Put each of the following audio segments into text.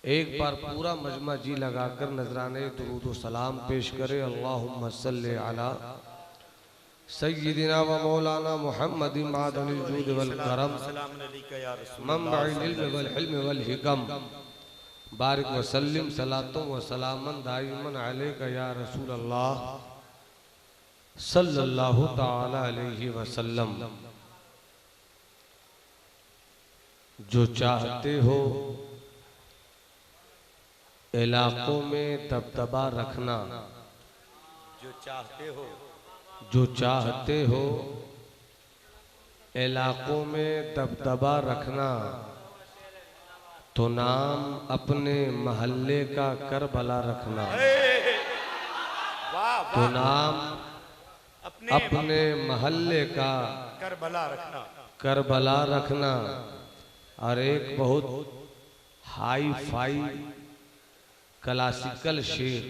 एक बार पूरा मजमा जी लगाकर नजराने दुरूद व सलाम पेश करे। अल्लाहुम्मा सल्ली अला सय्यिदिना व मौलाना मुहम्मद मादनिल जूद वल करम मंबइल इल्म वल हिल्म वल हिकम बारिक व सल्लिम सलातो व सलामन दाइमन अलैका या रसूल अल्लाह सल्लल्लाहु तआला अलैहि वसल्लम। जो चाहते हो इलाकों में दबदबा रखना, जो चाहते हो इलाकों में दबदबा रखना, तो नाम अपने महल्ले का करबला रखना। तो नाम अपने महल्ले का करबला रखना। और एक बहुत हाई फाई क्लासिकल शेर,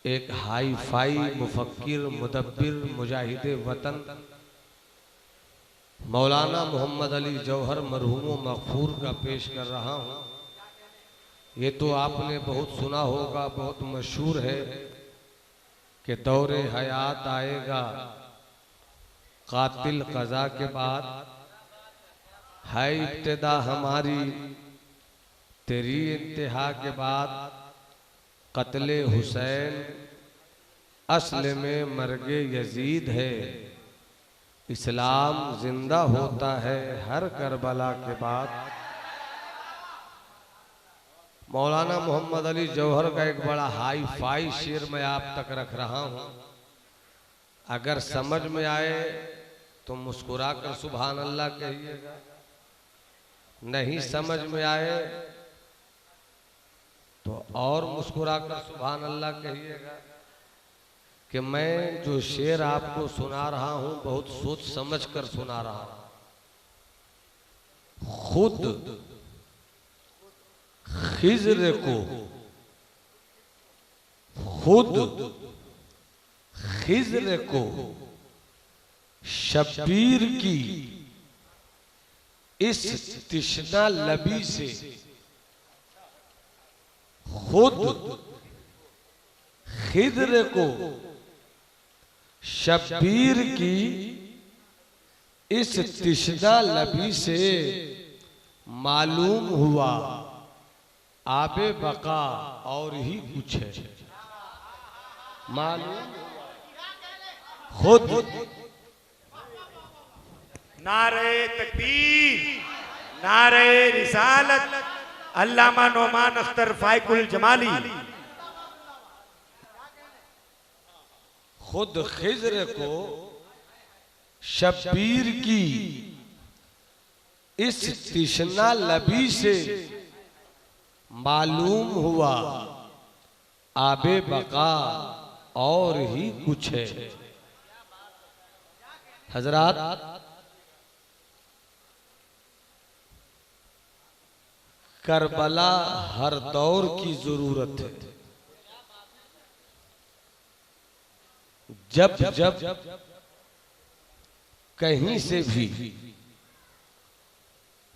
एक हाई फाई मुफक्किर मुदब्बिर मुजाहिदे वतन मौलाना मोहम्मद अली जौहर मरहूम मगफूर का पेश कर रहा हूँ। ये तो आपने बहुत सुना होगा, बहुत मशहूर है कि दौरे हयात आएगा कातिल कज़ा के बाद, है इब्तिदा हमारी तेरी इंतहा के बाद। कत्ले हुसैन अस्ल में मर्गे यजीद है, इस्लाम जिंदा होता है हर करबला के बाद। मौलाना मोहम्मद अली जौहर का एक बड़ा हाई फाई शेर मैं आप तक रख रहा हूँ। अगर समझ में आए तो मुस्कुरा कर सुभान अल्लाह कहिएगा, नहीं समझ में आए तो और मुस्कुरा कर सुभान अल्लाह कहिएगा। कि मैं जो शेर आपको सुना रहा हूं बहुत सोच समझ कर सुना रहा हूं। खुद खिज्र को, खुद खिज्र को शब्बीर की इस तिश्ना लबी से, खुद खिद्र को शब्बीर की इस तिश्ना लबी से मालूम हुआ आबे बका और ही कुछ है। मालूम खुद नारे तकबीर, नारे रिसालत, अल्लामा नोमान अख्तर फाइकुल जमाली। खुद खिज्र को शब्बीर की इस तिश्ना लबी से मालूम हुआ आबे बका और ही कुछ है। हजरात, करबला हर दौर की जरूरत है। जब जब कहीं से भी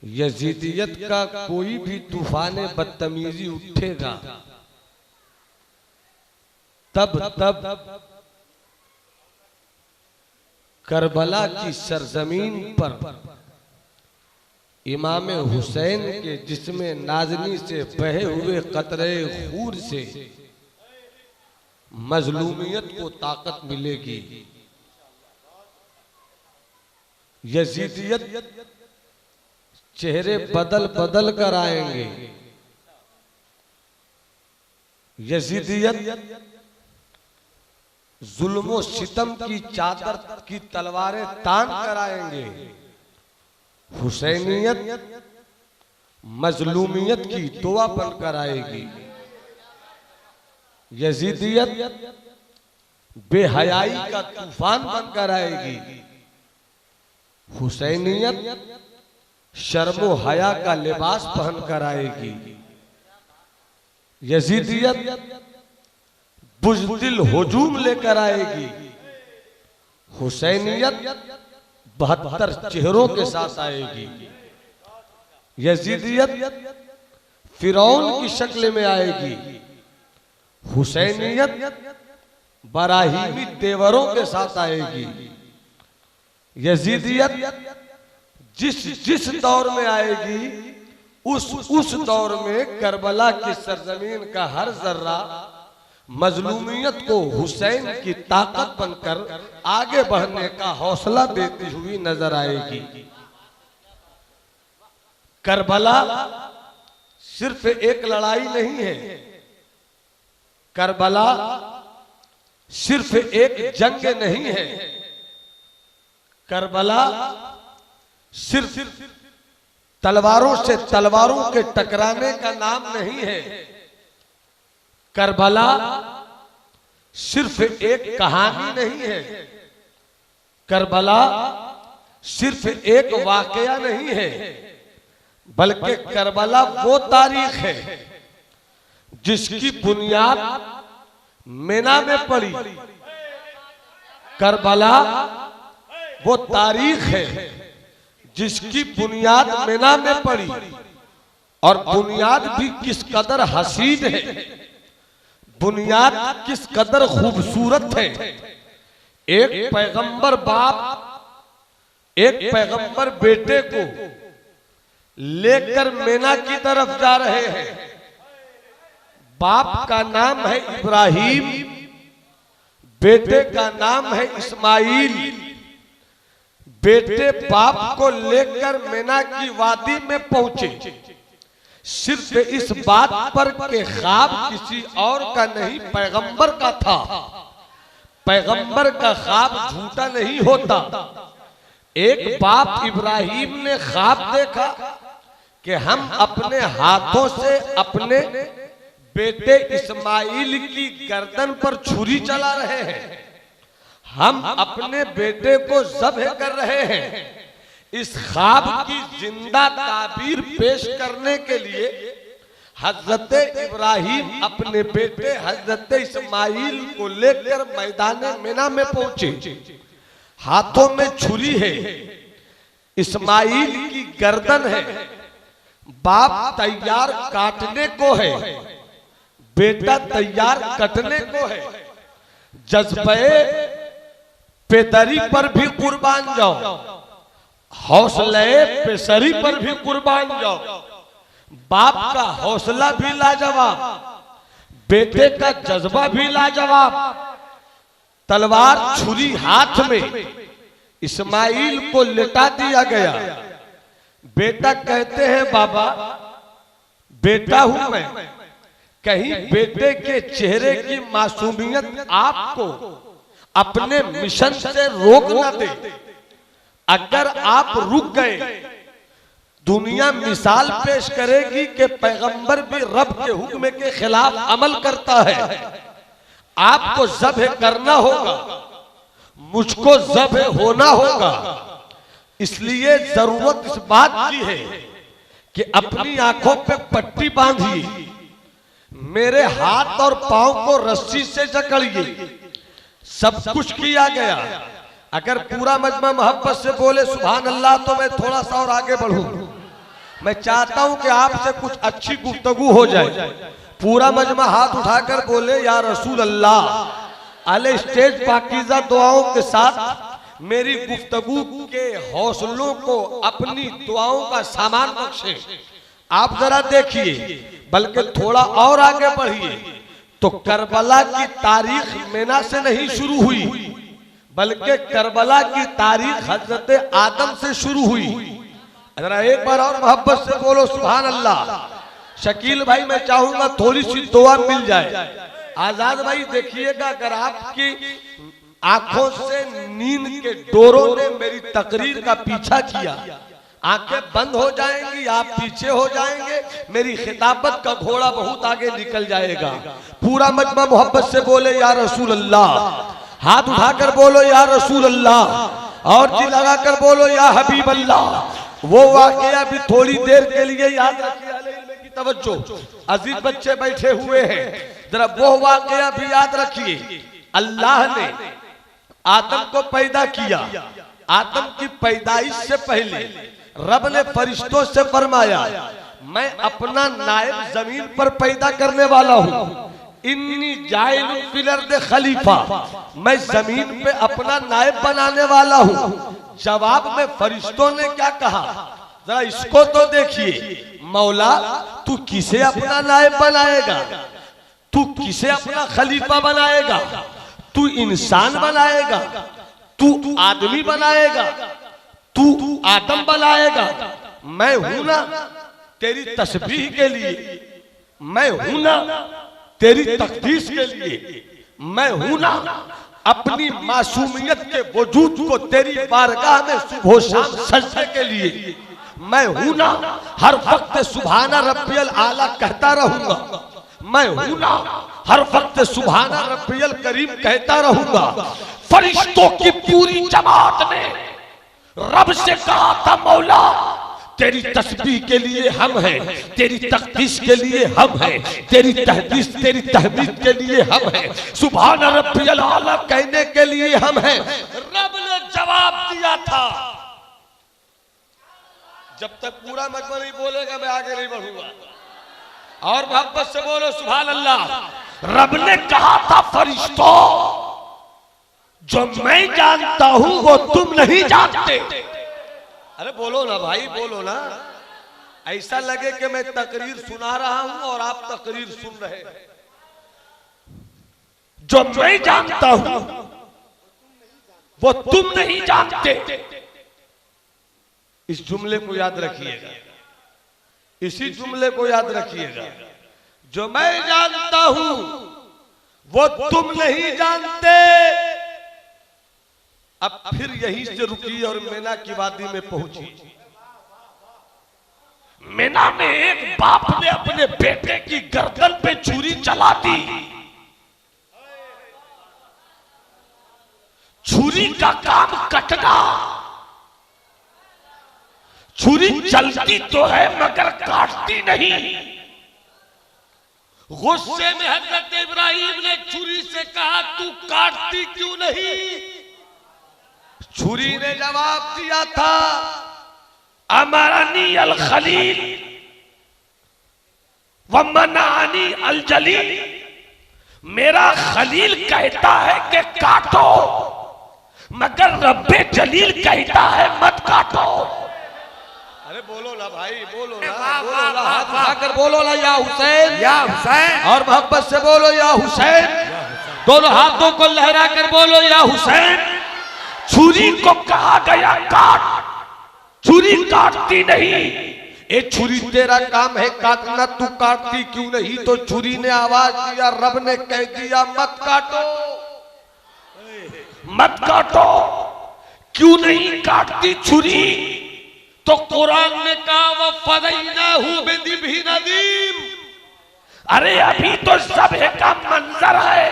यजीदियत का कोई भी तूफान बदतमीजी उठेगा, तब तब करबला की सरजमीन पर इमाम हुसैन के जिस्मे नाज़नी से बहे हुए कतरे खून से मजलूमियत को ताकत मिलेगी। यजीदियत चेहरे बदल बदल कर आएंगे। यजीदियत जुल्म व सितम की चादर की तलवारें तान कर आएंगे। हुसैनियत मजलूमियत की दुआ बनकर आएगी। यजीदियत बेहयाई का तूफान बनकर आएगी। हुसैनियत शर्मो हया का लिबास पहनकर आएगी। यजीदियत बुज़दिल हुजूम लेकर आएगी। हुसैनियत 72 चेहरों के साथ आएगी। यजीदियत फिरौन की शक्ल में आएगी। हुसैनियत बराहीमी तेवरों के साथ आएगी। यजीदियत जिस दौर में आएगी उस दौर में करबला की सरजमीन का हर जर्रा मजलूमियत को हुसैन की ताकत बनकर आगे बढ़ने का हौसला देती हुई नजर आएगी। करबला सिर्फ एक लड़ाई नहीं है, करबला सिर्फ एक जंग नहीं है, करबला सिर्फ तलवारों से तलवारों के टकराने का नाम नहीं है, करबला सिर्फ एक कहानी नहीं है, करबला सिर्फ एक वाकया नहीं है, बल्कि करबला वो तारीख है जिसकी बुनियाद मिना में पड़ी। करबला वो तारीख है जिसकी बुनियाद मिना में पड़ी, और बुनियाद भी किस कदर हसीन है, बुनियाद किस कदर खूबसूरत है। एक पैगंबर बाप एक पैगंबर बेटे को लेकर मिना की तरफ जा रहे हैं। बाप का नाम है इब्राहिम, बेटे का नाम है इस्माइल। बेटे बाप को लेकर मिना की वादी में पहुंचे सिर्फ इस बात पर कि ख्वाब किसी और का नहीं पैगंबर का था। पैगंबर का ख्वाब झूठा नहीं होता। एक बाप इब्राहिम ने ख्वाब देखा कि हम अपने हाथों से अपने बेटे इस्माइल की गर्दन पर छुरी चला रहे हैं, हम अपने बेटे को ज़ब्ह कर रहे हैं। इस ख्वाब की जिंदा ताबीर पेश करने के लिए हजरत इब्राहिम अपने बेटे हजरत इस्माइल को लेकर मैदान मिना में पहुंचे। हाथों में छुरी है, इस्माइल की गर्दन है, बाप तैयार काटने को है, बेटा तैयार कटने को है। जज्बे पेदरी पर भी कुर्बान जाओ, हौसले पेशरी पर भी कुर्बान जाओ। बाप का हौसला भी लाजवाब, बेटे का जज्बा भी लाजवाब। तलवार छुरी हाथ में इस्माइल को लिटा दिया गया। बेटा कहते हैं बाबा बेटा हूं मैं, कहीं बेटे के चेहरे की मासूमियत आपको अपने मिशन से रोक न दे। अगर आप रुक गए दुनिया मिसाल पेश करेगी कि पैगंबर भी रब के हुक्म के खिलाफ अमल करता है। आपको ज़ब्ह करना होगा, मुझको ज़ब्ह होना होगा। इसलिए जरूरत इस बात की है कि अपनी आंखों पे पट्टी बांधिए, मेरे हाथ और पांव को रस्सी से जकड़िए। सब कुछ किया गया। अगर पूरा मजमा मोहब्बत से बोले सुभान अल्लाह तो मैं थोड़ा सा और आगे बढ़ूं। मैं चाहता हूं कि आपसे कुछ अच्छी गुफ्तगू हो जाए। पूरा मजमा हाथ उठाकर बोले या रसूल अल्लाह। अले स्टेज पाकीज़ा दुआओं के साथ मेरी गुफ्तगू के हौसलों को अपनी दुआओं का सामान बख्शे। आप जरा देखिए, बल्कि थोड़ा और आगे बढ़िए तो करबला की तारीख मिना से नहीं शुरू हुई, बल्कि करबला की तारीख हजरत आदम से शुरू हुई। जरा एक बार और मोहब्बत से बोलो सुभान अल्लाह। शकील भाई मैं चाहूंगा थोड़ी सी दुआ मिल जाए। आजाद भाई देखिएगा, अगर आपकी आंखों से नींद के डोरों ने मेरी तकरीर का पीछा किया, आंखें बंद हो जाएंगी, आप पीछे हो जाएंगे, मेरी खिताबत का घोड़ा बहुत आगे निकल जाएगा। पूरा मजमा मोहब्बत से बोले या रसूल अल्लाह। हाथ उठाकर बोलो या रसूल अल्लाह, और जी लगाकर बोलो या हबीब अल्लाह। वो वाकया भी थोड़ी देर के लिए याद रखिए, तवज्जो अजीज बच्चे बैठे हुए हैं, जरा वो वाकया भी याद रखिए। अल्लाह ने आदम को पैदा किया। आदम की पैदाइश से पहले रब ने फरिश्तों से फरमाया मैं अपना नायब जमीन पर पैदा करने वाला हूँ। इन्नी जाइल फिल अर्द खलीफा, मैं जमीन पे अपना नायब बनाने वाला हूँ। जवाब में फरिश्तों ने क्या कहा, जरा इसको तो देखिए। मौला तू किसे अपना नायब बनाएगा, तू किसे अपना खलीफा बनाएगा, तू इंसान बनाएगा, तू आदमी बनाएगा, तू आदम बनाएगा। मैं हूं ना तेरी तस्बीह के लिए, मैं हूं ना तेरी तकदीस के लिए, मैं हूं ना अपनी मासूमियत के वजूद को तेरी बारगाह में सुबह शाम सजदे के लिए, मैं हूं ना हर वक्त सुभाना रब्बियल आला कहता रहूंगा, मैं हूं ना हर वक्त सुभाना रब्बियल करीम कहता रहूंगा। फरिश्तों की पूरी जमात ने रब से कहा था, मौला तेरी तस्बीह के लिए हम हैं, तेरी तकदीस के लिए हम हैं, तेरी तहदीस तेरी तहमीद के लिए हम हैं, सुभान रब्बियल आला कहने के लिए हम हैं। रब ने जवाब दिया था, जब तक पूरा मजमा नहीं बोलेगा मैं आगे नहीं बढ़ूंगा। और मोहब्बत से बोलो सुभान अल्लाह। रब ने कहा था, फरिश्तों जो मैं जानता हूं वो तुम नहीं जानते। अरे बोलो ना भाई, बोलो ना। ऐसा लगे कि मैं तकरीर सुना रहा हूं और आप तकरीर सुन रहे हैं। जो मैं जानता हूं वो तुम नहीं जानते। इस जुमले को याद रखिएगा, इसी जुमले को याद रखिएगा। जो मैं जानता हूं वो तुम नहीं जानते। अब फिर यहीं से रुकी और मेना की वादी में पहुंची। मेना में एक बाप ने अपने बेटे की गर्दन पे छुरी चला दी। छुरी का काम कटना। छुरी चलती तो है मगर काटती नहीं। गुस्से में हजरत इब्राहिम ने छुरी से कहा, तू काटती क्यों नहीं? छुरी ने जवाब दिया था, अमरनी अल खलील व मनानी अल जलील। मेरा खलील कहता है कि काटो, मगर रब्बे जलील कहता है मत काटो। अरे बोलो ना भाई, बोलो ना, बोलो ना, हाथ उठाकर बोलो ना, या हुसैन, या हुसैन। और मोहब्बत से बोलो या हुसैन। दोनों हाथों को लहरा कर बोलो या हुसैन। छुरी को कहा गया काट, छुरी काटती नहीं। ये छुरी तेरा काम है काटना, तू काटती क्यों नहीं? तो छुरी ने आवाज दिया, रब ने कह दिया मत काटो, मत काटो। क्यों नहीं काटती छुरी? तो कुरान ने कहा, वो फदैनाहु बिदिब्हि नदीम। अरे अभी तो ज़ब्ह का मंजर है,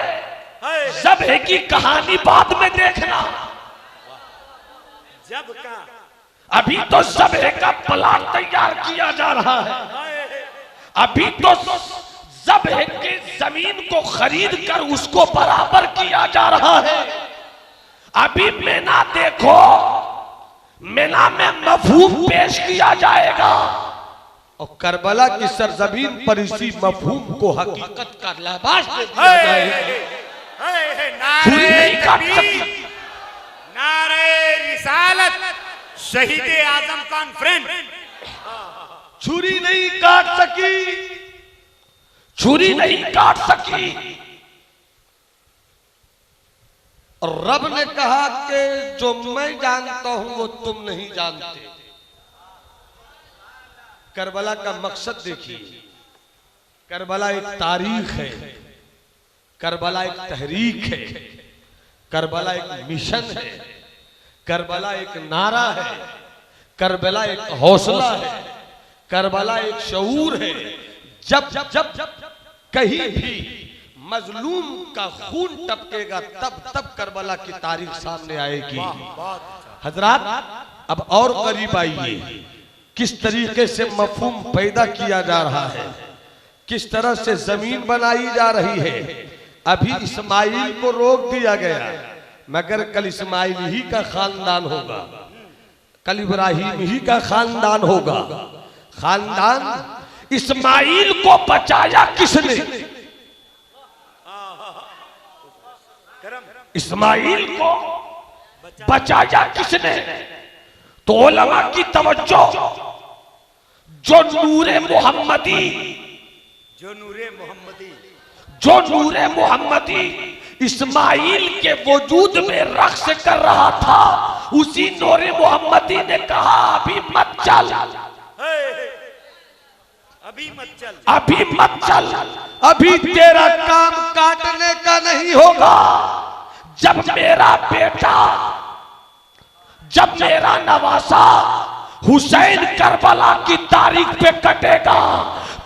ज़ब्ह की कहानी बाद में देखना। जब का अभी तो ज़ब्ह का प्लान तैयार किया जा रहा है। अभी तो ज़ब्ह की जमीन को खरीद कर उसको बराबर किया जा रहा है। अभी मेना देखो, मेना में मफहूम पेश किया जाएगा और करबला की सरजमीन पर इसी मफहूम को हकीकत का लिबास दे दिया जाएगा। छुरी नहीं काट सकती। नारे रिसालत, शहीद आजम कॉन्फ्रेंस। छुरी नहीं काट सकी, छुरी नहीं काट सकी। और रब ने कहा कि जो मैं जानता हूं वो तुम नहीं जानते। करबला का मकसद देखिए, करबला एक तारीख है, करबला एक तहरीक है, करबला एक मिशन है, करबला एक नारा है, करबला एक हौसला है, करबला एक शऊर है। जब जब जब जब कहीं भी मजलूम का खून टपकेगा तब तब करबला की तारीख सामने आएगी। हजरात अब और करीब आइए, किस तरीके से मफहूम पैदा किया जा रहा है, किस तरह से जमीन बनाई जा रही है। अभी इस्माइल को रोक दिया गया, मगर कल इस्माइल ही का खानदान होगा, कल इब्राहिम ही का खानदान होगा। खानदान इस्माइल को बचाया किसने? इस्माइल को बचाया किसने? तो उलमा की तवज्जो, जो नूरे मोहम्मदी, जो नूरे मोहम्मदी, जो नूरे मोहम्मदी इस्माइल के वजूद में रक्स कर रहा था, उसी नूरे मोहम्मदी ने कहा अभी मत चल, अभी मत चल, अभी मत चल, अभी तेरा काम काटने का नहीं होगा। जब मेरा बेटा, जब मेरा नवासा हुसैन करबला की तारीख पे कटेगा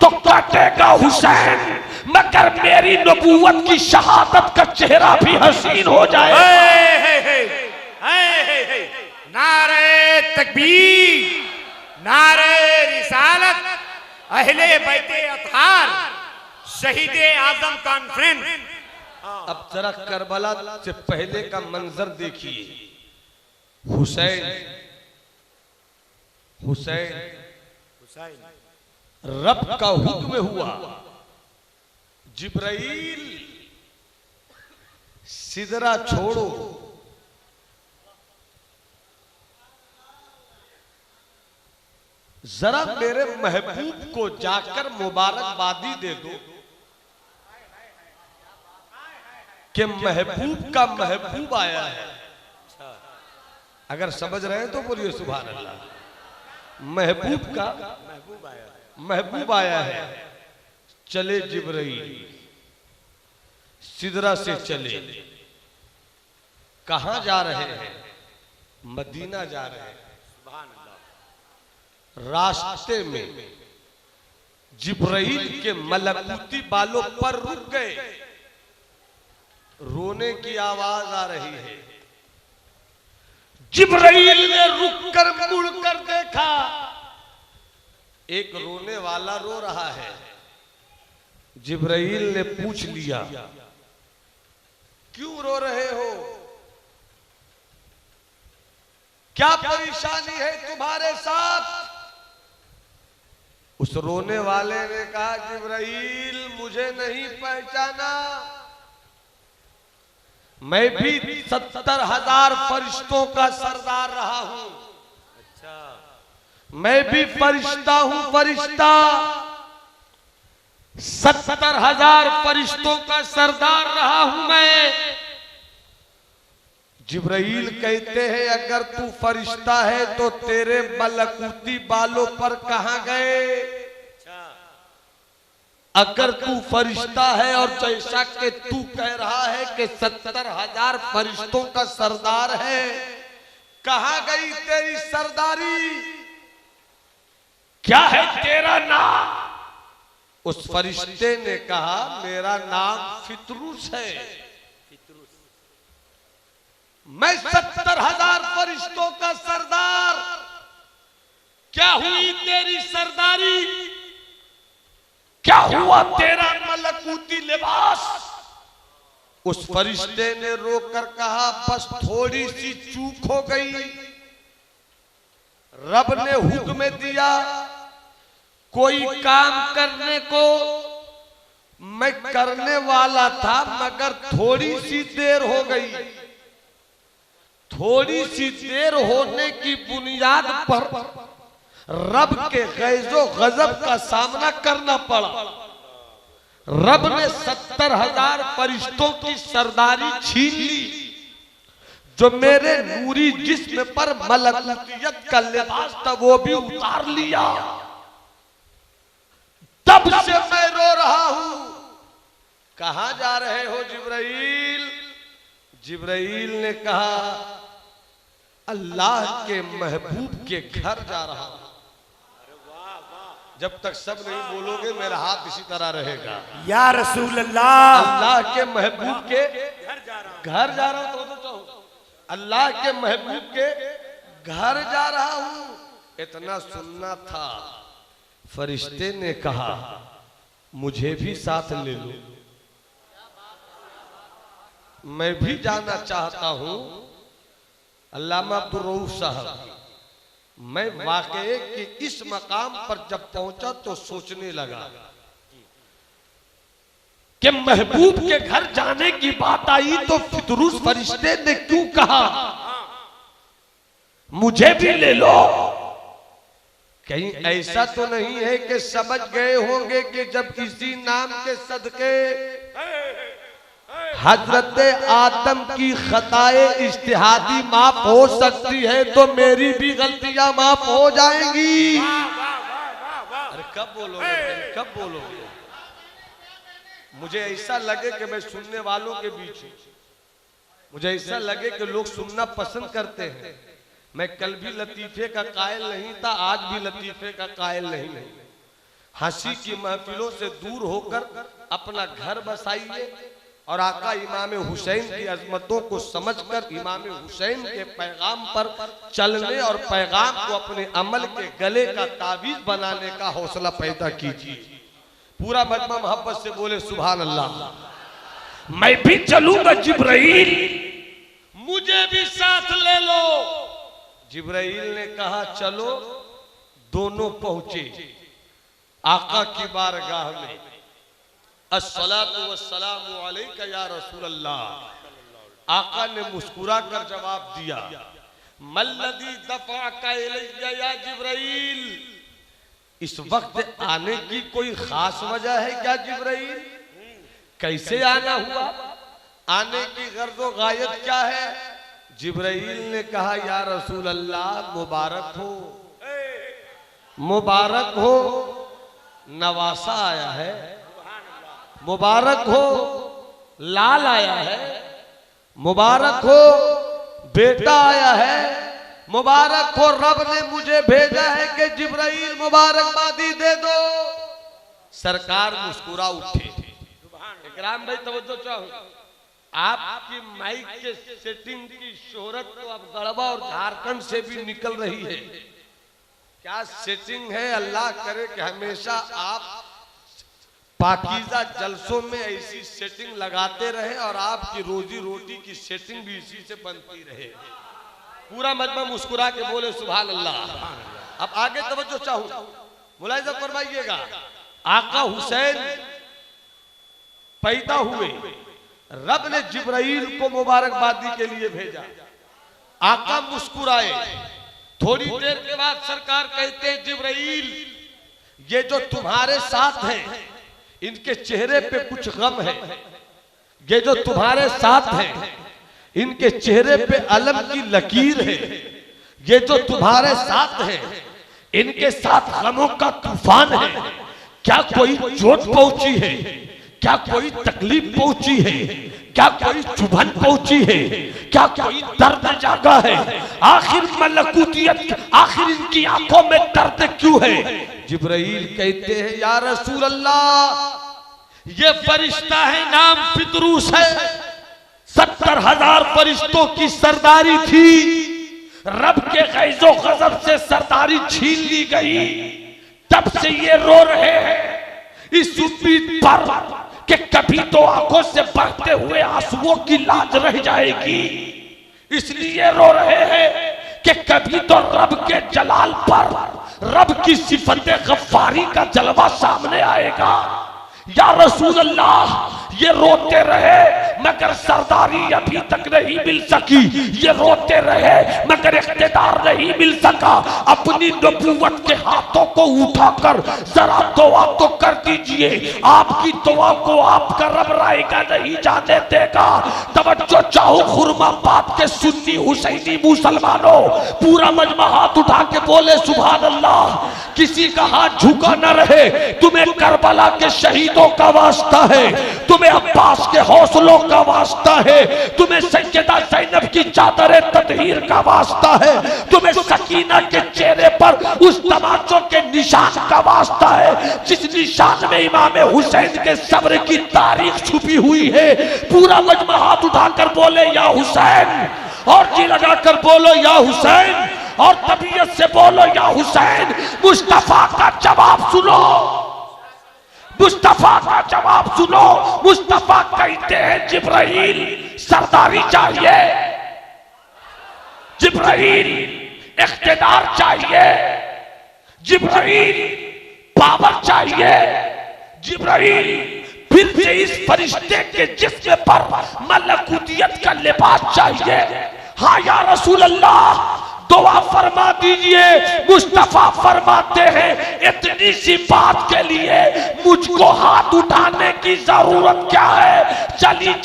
तो कटेगा हुसैन, मगर मेरी नबूवत की शहादत का चेहरा भी हसीन हो जाए। नारे तकबीर, नारे रिसालत, अहले बैते अतहार, शहीदे आजम कॉन्फ्रेंस। अब जरा करबला से पहले का मंजर देखिए। हुसैन, हुसैन रब का हुक्म हुआ, जिब्राइल सिदरा छोड़ो, जरा मेरे महबूब को जाकर मुबारकबादी दे दो कि महबूब का महबूब आया है। अगर समझ रहे हैं तो बोलिए सुभान अल्लाह। महबूब का महबूब आया है। चले जिब्राइल, सिदरा से चले। कहां जा रहे हैं? मदीना जा रहे हैं। रास्ते में जिब्राइल के मलकूती बालों पर रुक गए। रोने की आवाज आ रही है। जिब्राइल ने रुककर मुड़कर देखा, एक रोने वाला रो रहा है। जिब्राइल ने पूछ लिया, क्यों रो रहे हो? क्या परेशानी है तुम्हारे साथ? उस रोने वाले ने कहा, जिब्राइल मुझे नहीं पहचाना, मैं भी 70,000 फरिश्तों का सरदार रहा हूं। अच्छा, मैं भी फरिश्ता हूं, फरिश्ता। 70,000 फरिश्तों का सरदार रहा हूं मैं। जिब्राइल कहते हैं, अगर तू फरिश्ता है तो तेरे मलकूती बालों पर कहां गए? अगर तू फरिश्ता है और जैसा कि तू कह रहा है कि 70,000 फरिश्तों का सरदार है, कहां गई तेरी सरदारी? क्या है तेरा नाम? उस फरिश्ते ने कहा, मेरा नाम फितरूस है। मैं 70,000 फरिश्तों का सरदार। क्या हुई तेरी सरदारी? क्या हुआ तेरा मलकूती लिबास? उस फरिश्ते ने रोकर कहा, बस थोड़ी सी चूक हो गई। रब ने हुक्म दिया कोई काम करने को, मैं करने वाला था, मगर थोड़ी सी देर हो गई। थोड़ी सी देर होने की बुनियाद पर रब के गैज़ो गजब का सामना करना पड़ा। रब ने 70,000 फरिश्तों की सरदारी छीन ली, जो मेरे नूरी जिस्म पर मलकूतियत का लिबास था वो भी उतार लिया। तब से मैं रो रहा हूं। कहां जा रहे हो जिब्राइल? जिब्राइल ने कहा, अल्लाह के महबूब के घर जा रहा हूं। जब तक सब नहीं बोलोगे मेरा हाथ इसी तरह रहेगा। या रसूल अल्लाह, अल्लाह के महबूब के घर जा रहा हूं। तो अल्लाह के महबूब के घर जा रहा हूं। इतना सुनना था। फरिश्ते ने कहा, मुझे भी साथ ले लो, मैं भी जाना चाहता हूं। अल्लामा अब्दुल रऊफ साहब मैं वाकई कि इस मकाम पर जब पहुंचा तो सोचने लगा कि महबूब के घर जाने की बात आई तो फितरूस फरिश्ते ने क्यों कहा मुझे भी ले लो। कहीं ऐसा तो नहीं है कि समझ गए होंगे कि जब इसी नाम के सदके हजरत आदम की खताए इज्तिहादी माफ हो सकती है तो मेरी भी गलतियां माफ हो जाएंगी। अरे कब बोलोगे, कब बोलोगे? मुझे ऐसा लगे कि मैं सुनने वालों के बीच हूं, मुझे ऐसा लगे कि लोग सुनना पसंद करते हैं। मैं कल भी लतीफे का कायल नहीं था, आज भी लतीफे का कायल नहीं हूं। हंसी की महफिलों से दूर होकर अपना घर बसाइए और आका इमाम हुसैन की अजमतों को समझकर इमाम हुसैन के पैगाम पर चलने और पैगाम को अपने अमल के गले का ताबीज बनाने का हौसला पैदा कीजिए। पूरा मजमा मोहब्बत से बोले सुभान अल्लाह। मैं भी चलूंगा जिब्राइल, मुझे भी साथ ले लो। जिब्राइल ने कहा चलो। दोनों पहुंचे आका की बारगाह में। अस्सलातु वस्सलामु अलैका या रसूल अल्लाह। आका ने मुस्कुरा कर जवाब दिया मल्लदी दफ़अका इलैया या जिब्राइल। इस वक्त आने की कोई खास वजह है क्या जिब्राइल? कैसे आना हुआ? आने की गर्दो गायत क्या है? जिब्राइल ने कहा या रसूल अल्लाह मुबारक हो, मुबारक हो, नवासा आया है, मुबारक हो, लाल आया है, मुबारक हो, बेटा आया है, मुबारक हो, रब ने मुझे भेजा है कि जिब्राइल मुबारकबादी दे दो। सरकार मुस्कुरा उठे। इकराम भाई तवज्जो चाहूं, आपकी माइक के सेटिंग की शोहरत तो अब गढ़वा और झारखंड से भी निकल रही है। क्या सेटिंग है? अल्लाह करे कि हमेशा आप पाकीज़ा जलसों में ऐसी सेटिंग लगाते रहे और आपकी रोजी रोटी की सेटिंग भी इसी से बनती रहे। पूरा मजमा मुस्कुरा के बोले सुभान अल्लाह। अब आगे तवज्जो चाहूं, मुलाहिजा फरमाइएगा। आका हुसैन पैदा हुए, रब ने जिब्राइल को मुबारकबादी के लिए भेजा। आका मुस्कुराए। थोड़ी देर के बाद सरकार कहते हैं जिब्राइल ये जो तुम्हारे साथ हैं इनके चेहरे पे कुछ गम है। ये जो तुम्हारे साथ हैं इनके चेहरे पे अलम की लकीर है। ये जो तुम्हारे साथ हैं इनके साथ गमों का तूफान है। क्या कोई चोट पहुंची है? क्या कोई तकलीफ पहुंची है? क्या कोई चुभन पहुंची है? क्या कोई दर्द जागा है? आखिर मलकूतियत, आखिर इनकी आंखों में दर्द क्यों है? जिब्राइल कहते हैं या रसूल अल्लाह ये फरिश्ता है, नाम फितरूस है। 70,000 फरिश्तों की सरदारी थी, रब के गैज़ो गज़ब से सरदारी छीन ली गई। तब से ये रो रहे हैं इस उम्मीद पर कि कभी तो आंखों से बहते हुए आंसुओं की लाज रह जाएगी। इसलिए रो रहे हैं कि कभी तो रब के जलाल पर, रब की सिफत गफ्फारी का जलवा सामने आएगा। या रसूल अल्लाह ये रोते रहे मगर सरदारी अभी तक नहीं मिल सकी। ये रोते रहे मगर इख्तिदार नहीं मिल सका। अपनी नबूवत के हाथों को उठाकर जरा दुआ तो कर दीजिए। आपकी दुआ को आपका रब रायगा नहीं जाने देगा। तवज्जो चाहो खुरमाबाद के सुन्नी हुसैनी मुसलमानों, पूरा मजमा हाथ उठा के बोले सुभान अल्लाह। किसी का हाथ झुका न रहे। तुम्हें करबला के शहीदों का वास्ता है, तुम्हें अब्बास के हौसलों का वास्ता है, तुम्हें सैयदा ज़ैनब की चादर तदहीर का वास्ता है, तुम्हें सकीना के चेहरे पर उस तमाचों के निशान का वास्ता है जिस निशान में इमाम हुसैन के सब्र की तारीख छुपी हुई है। पूरा मजमा हाथ उठाकर बोले या हुसैन, और जी लगाकर बोलो या हुसैन, और तबीयत से बोलो या हुसैन। मुस्तफा का जवाब सुनो, मुस्तफा का जवाब सुनो। मुस्तफा कहते हैं जिब्राइल सरदारी चाहिए। जिब्राइल इख्तिदार चाहिए, जिब्राइल पावर चाहिए, जिब्राइल फिर से इस फरिश्ते के जिस्म पर मलकूतियत का लिबास चाहिए। हाँ या रसूल अल्लाह, दुआ फरमा दीजिए। मुस्तफा फरमाते हैं इतनी सी बात के लिए मुझको हाथ उठाने की जरूरत क्या है,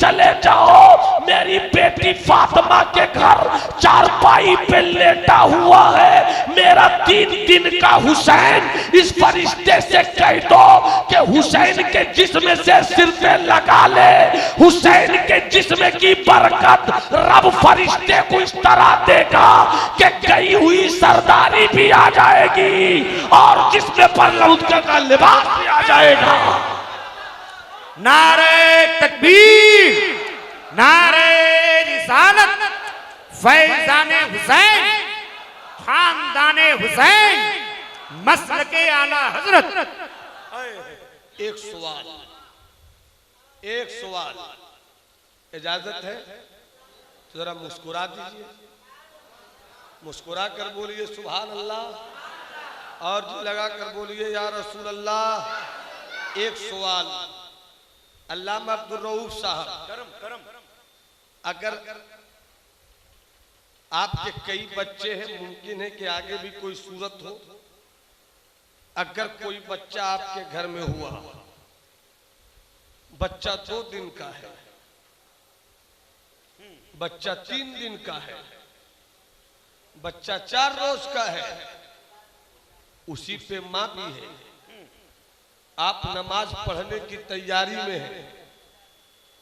चले जाओ। मेरी बेटी फातिमा के घर चारपाई पे लेटा हुआ है, मेरा 3 दिन का हुसैन इस फरिश्ते से कह दो कि हुसैन के जिस्म से सिर पे लगा ले। हुसैन के जिस्म की बरकत रब फरिश्ते को इस तरह देगा कि गई हुई सरदारी भी आ जाएगी और जिसमें पर लौटका का लिबास भी आ जाएगा। नारे तकबीर, नारे रिसालत, फैजाने हुसैन, खानदाने हुसैन, मसलके आला हजरत। एक सवाल इजाजत है तो जरा मुस्कुरा दीजिए, मुस्कुरा कर बोलिए सुभान अल्लाह, और जी लगा कर बोलिए या रसूल अल्लाह। एक सवाल, अल्लामा अब्दुल रऊफ साहब, अगर आपके कई बच्चे हैं, मुमकिन है कि आगे भी कोई सूरत हो, अगर कोई बच्चा आपके घर में हुआ, बच्चा 2 दिन का है, बच्चा 3 दिन का है, बच्चा 4 रोज का है, उसी पे माँ भी है, आप नमाज पढ़ने की तैयारी में है,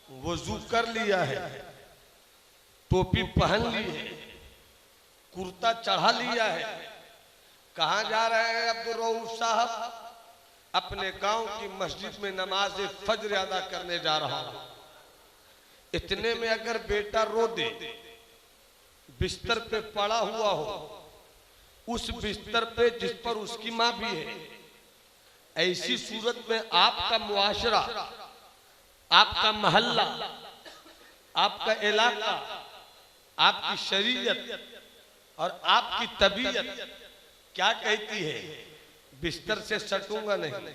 वजू कर लिया है, टोपी पहन ली है, कुर्ता चढ़ा लिया है, कहाँ जा रहे हैं अब्दुल रऊफ साहब? अपने गांव की मस्जिद में नमाज फज्र अदा करने जा रहा हूं। इतने में अगर बेटा रो दे, बिस्तर पे पड़ा हुआ हो, उस बिस्तर पे जिस पर उसकी माँ भी है, ऐसी सूरत में आपका मुआशरा, आपका मोहल्ला, आपका इलाका, आपकी शरीयत और आपकी तबीयत क्या कहती है? बिस्तर से सटूंगा नहीं।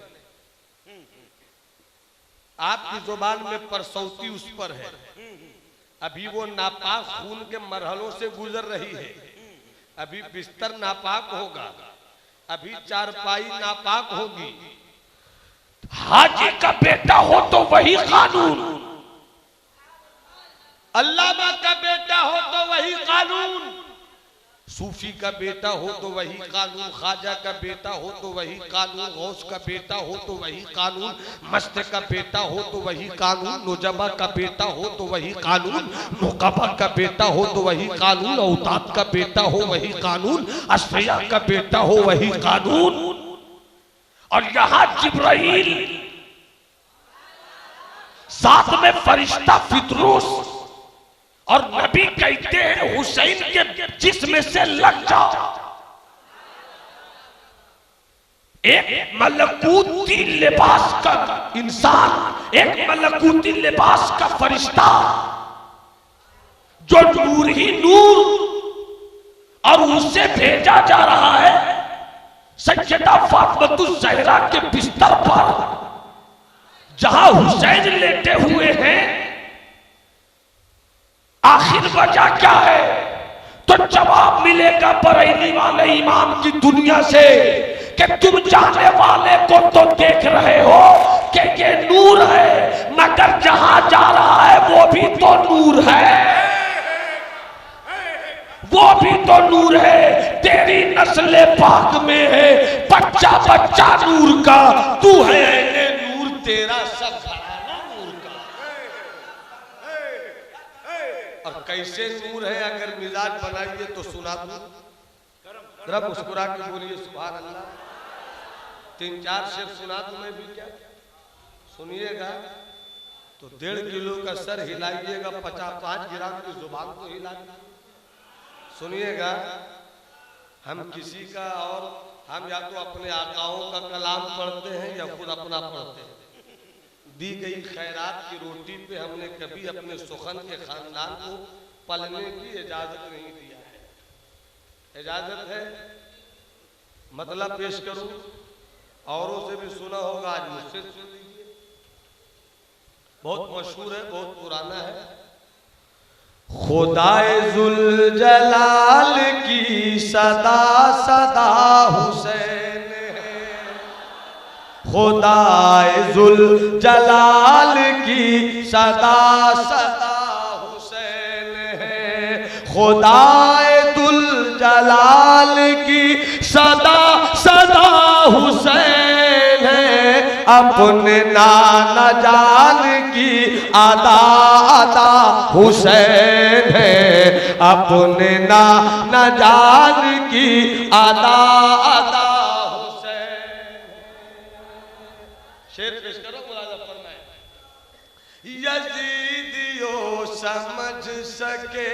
आपकी जुबान में परसौती उस पर है, अभी वो नापाक खून के मरहलों से गुजर रही है, अभी बिस्तर नापाक होगा, अभी चारपाई नापाक होगी। हाजी का बेटा हो तो वही कानून, अल्लामा का बेटा हो तो वही कानून, सूफी का बेटा हो तो वही कानून, ख्वाजा का बेटा हो तो वही कानून, गौस का बेटा हो तो वही कानून, मस्त का बेटा हो तो वही कानून, नुजबा का बेटा हो तो वही कानून, मुकबा का बेटा हो तो वही कानून, औताद का बेटा हो वही कानून, अस्फिया का बेटा हो वही कानून। और यहां जिब्राइल साथ में फरिश्ता फितरूस और नबी कहते हैं हुसैन के जिस्म से लग जाओ। एक मलकूती लिबास का इंसान, एक मलकूती लिबास का फरिश्ता जो नूर ही नूर, और उससे भेजा जा रहा है सैयदा फातिमा ज़हरा के बिस्तर पर, जहां हुसैन लेटे हुए हैं। आखिर वजह क्या है? तो जवाब मिलेगा बरेली वाले इमाम की दुनिया से कि तुम जाने वाले को तो देख रहे हो कि ये नूर है, मगर जहां जा रहा है वो भी तो नूर है, वो भी तो नूर है। तेरी नस्ल पाक में है बच्चा बच्चा नूर का, तू है नूर तेरा सब घराना नूर का। और कैसे नूर है, अगर मिजाज बनाइए तो सुना दूं, जरा मुस्कुरा के बोलिए सुभान अल्लाह। 3-4 शेर सुना दूं मैं भी, क्या सुनिएगा तो 1.5 किलो का सर हिलाइएगा, 5 ग्राम की जुबान को हिला। सुनिएगा, हम किसी का, और हम या तो अपने आकाओं का कलाम पढ़ते हैं या खुद अपना पढ़ते हैं। दी गई खैरात की रोटी पे हमने कभी अपने सुखन के खानदान को पलने की इजाजत नहीं दिया है। इजाजत है मतलब पेश करूं, औरों से भी सुना होगा, आज मुझसे सुन लीजिए। बहुत मशहूर है, बहुत पुराना है। खुदाए जुल जलाल की सदा सदा हुसैन है, खुदाए जुल जलाल की सदा सदा हुसैन है, खुदाए दुल जलाल की सदा सदा हुसैन है, अपने नाना जान की अदा अदा हुसैन है, अपने नाना जान की अदा अदा हुसैन। शेर पेश करो मुलाजा फरमाए। यजीदियो समझ सके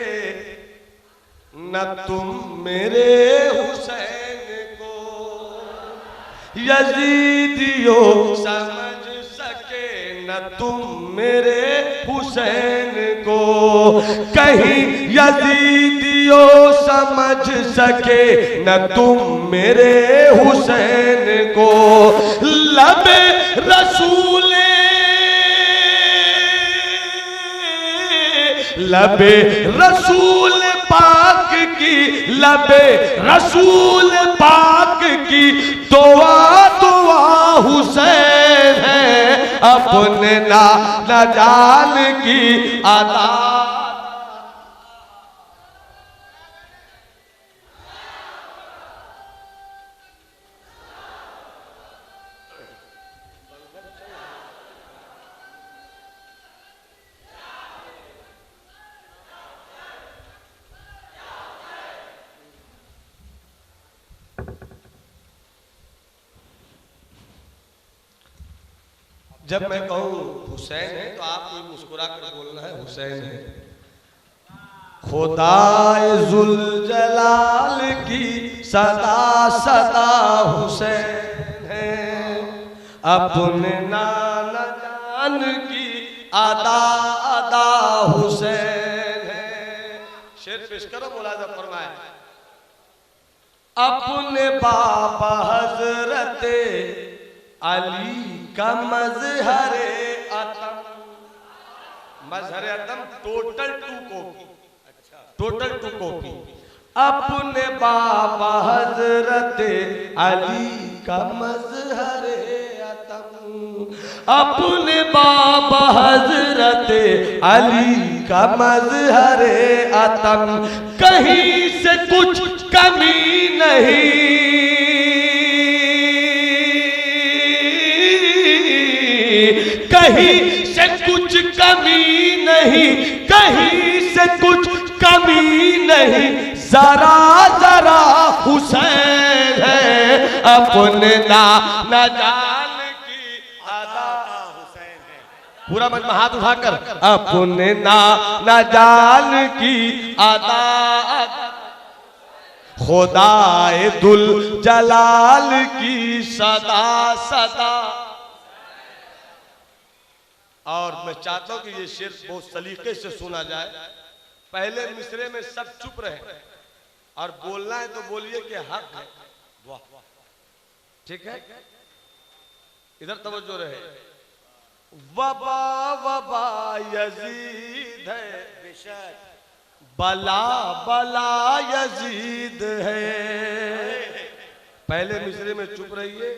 न तुम मेरे हुसैन को, यजीदियो समझ सके न तुम मेरे हुसैन को, कहीं यजीदियो समझ सके न तुम मेरे हुसैन को, लबे रसूल लबे रसूल पाक की, लबे रसूल पाक की दुआ दुआ हुसैन है, अपने नाना जान की अदा। जब मैं कहूं हुसैन है तो आपको मुस्कुरा कर बोलना है हुसैन है। खुदाए जुल जलाल की सदा सदा हुसैन है, अपने नाना जान की अदा अदा हुसैन है। शेर पेश करो मुलाजा फरमाए। अपने बाबा हजरते अली का मजहरे अतम, मजहरे अतम total to copy, total to copy. अपने बाबा हजरते अली का मजहरे अतम, अपने बाबा हजरते अली का मजहरे अतम, कहीं से कुछ कमी नहीं, कहीं से कुछ कमी नहीं, कहीं से कुछ कमी नहीं, जरा जरा हुसैन है, अपने नाना जान की अदा हुसैन है। पूरा मजमा हाथ उठाकर, अपने नाना जान की अदा, खुदाए दुल जलाल की सदा सदा। और मैं चाहता हूं कि ये शेर बहुत सलीके से सुना जाए। पहले मिसरे में सब चुप रहे और बोलना है तो बोलिए कि हक है। वाह, ठीक है, इधर तवज्जो रहे। वबा वबा यजीद है, बला बला यजीद है। पहले मिसरे में चुप रहिए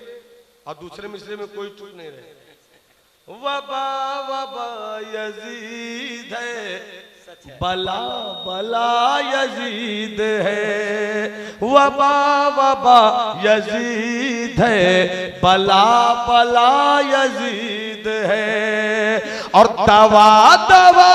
और दूसरे मिसरे में कोई चुप नहीं रहे। वबा वबा यजीद है, बला बला यजीद है, वबा वबा यजीद है, बला बला यजीद है। और दवा दवा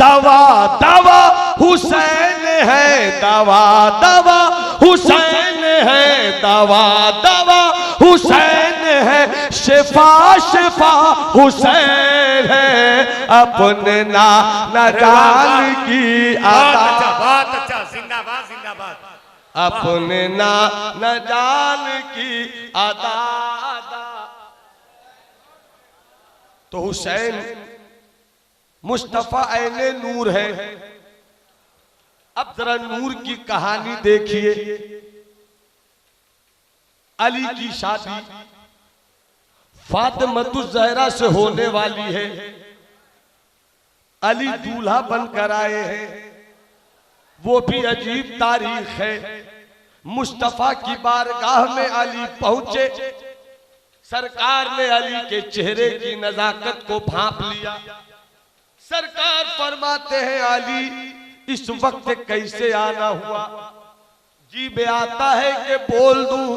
दवा दवा हुसैन है, दवा दवा हुसैन है, दवा दवा हुसैन है, शिफा शिफा हुसैन है, अपने नाना जान की अदा। बहुत अच्छा, जिंदाबाद जिंदाबाद। अपने नाना जान की अदा अदा। तो हुसैन मुस्तफा ऐने नूर है। अब जरा नूर की कहानी देखिए। अली की शादी फातिमतुज ज़हरा से होने वाली है। अली दूल्हा बनकर आए हैं, वो भी अजीब तारीख है। मुस्तफा की बारगाह में अली पहुंचे, सरकार ने अली के चेहरे की नजाकत को भांप लिया। सरकार फरमाते हैं अली इस वक्त कैसे आना हुआ? जी बे आता है कि बोल दूं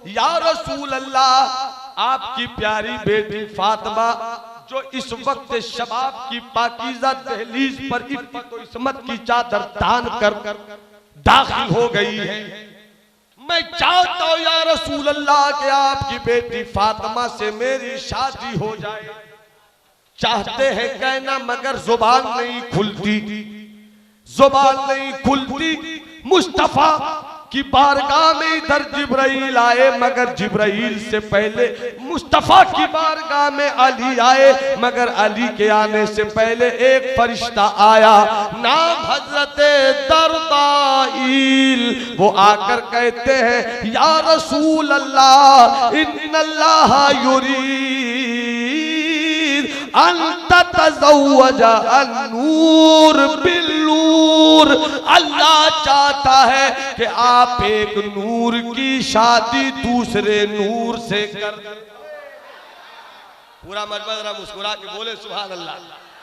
या रसूल अल्लाह, आपकी प्यारी बेटी फातिमा जो इस वक्त शबाब की पाकीज़ा दहलीज पर इफ़्फ़त और इस्मत की चादर तान कर दाखिल हो गई है, मैं चाहता हूं या रसूल अल्लाह कि आपकी बेटी फातिमा से मेरी शादी हो जाए। चाहते हैं कहना मगर जुबान नहीं खुलती, जुबान नहीं खुलती। मुस्तफा की बारगाह में इधर जिब्राइल आए, मगर जिब्राइल से पहले मुस्तफा की बारगाह में अली आए, मगर अली के आने से पहले एक फरिश्ता आया, नाम हजरत दरदाइल। वो आकर कहते हैं या रसूल अल्लाह इन्नल्लाह युरीद अंत तज़व्वजा अन्नूर बिल्नूर। अल्लाह चाहता है कि आप एक नूर की शादी दूसरे नूर से कर। पूरा मजमा मुस्कुरा के बोले सुभान अल्लाह।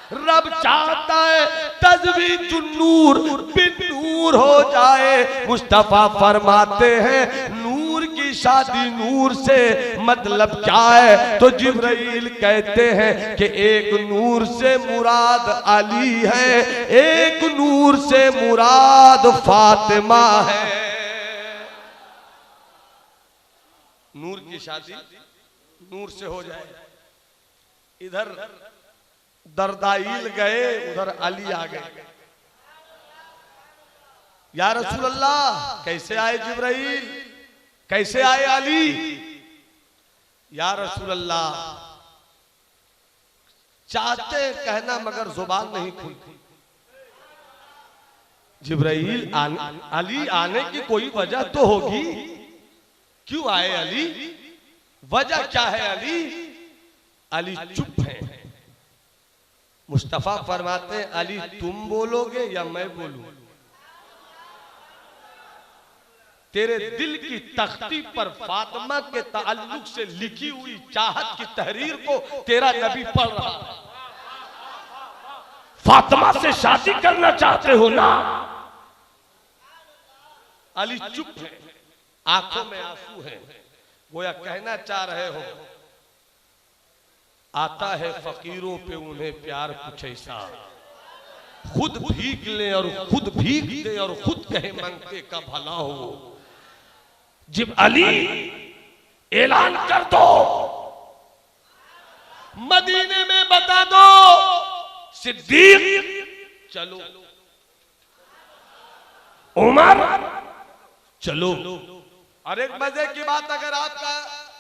रब चाहता है तज़वीजुन नूर बिन नूर हो जाए। मुस्तफा फरमाते हैं नूर की शादी नूर से मतलब क्या है? तो जिब्राइल कहते हैं कि एक नूर से मुराद अली है, एक नूर से मुराद फातिमा है। नूर की शादी नूर से हो जाए। इधर दरदाइल गए, उधर अली आ गए। या रसूल अल्लाह कैसे आए जिब्राइल, कैसे आए अली? या रसूल अल्लाह चाहते कहना मगर जुबान नहीं खुलती। जिब्राइल अली आने की कोई वजह तो होगी, क्यों आए अली? वजह क्या है अली? अली चुप है। मुस्तफा फरमाते अली तुम बोलोगे या मैं बोलूं? तेरे दिल की तख्ती पर फातिमा के ताल्लुक से लिखी हुई चाहत की तहरीर को तेरा नबी पढ़ रहा है। फातिमा से शादी करना चाहते हो ना? अली चुप है, आंखों में आंसू है, गोया कहना चाह रहे हो आता है फकीरों पे उन्हें प्यार कुछ ऐसा, खुद भीख ले और खुद भीख दे और खुद कहे मांगते का भला हो। जब अली ऐलान कर दो, मदीने में बता दो सिद्दीक चलो, उमर चलो। और एक मजे की बात, अगर आपका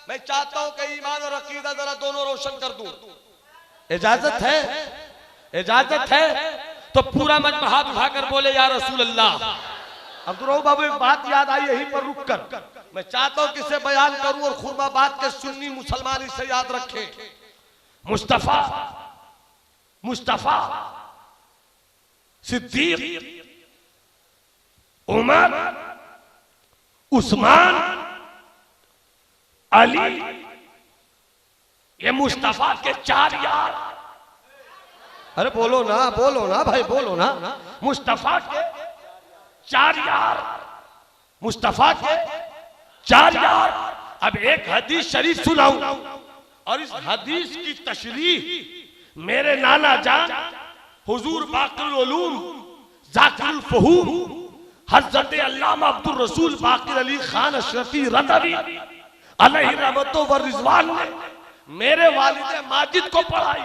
मैं चाहता हूं कि ईमान और अकीदा जरा दोनों रोशन कर दूं, इजाजत है? इजाजत है तो पूरा मजमा हाथ उठाकर बोले या रसूल अल्लाह। अब्दुल बाबू एक बात याद आई यहीं पर रुक कर, मैं चाहता हूं कि इसे बयान करूं और खुरबाबाद के सुन्नी मुसलमान इसे याद रखें। मुस्तफा मुस्तफा सिद्दीक, उमर, उस्मान, अली, ये मुस्तफा के चार यार। अरे बोलो ना भाई, बोलो ना। मुस्तफा के चार यार, मुस्तफा के चार यार। अब एक हदीस शरीफ सुनाऊं और इस हदीस की तशरीह मेरे नाना जान हुजूर बाक़िल उलूम ज़ाकिरुल फ़हूम हज़रत अल्लामा अब्दुल रसूल बाक़िर अली खान अशरफी रज़वी अलैहि रहमतो व रिज़वान ने मेरे वालिद माजिद को पढ़ाई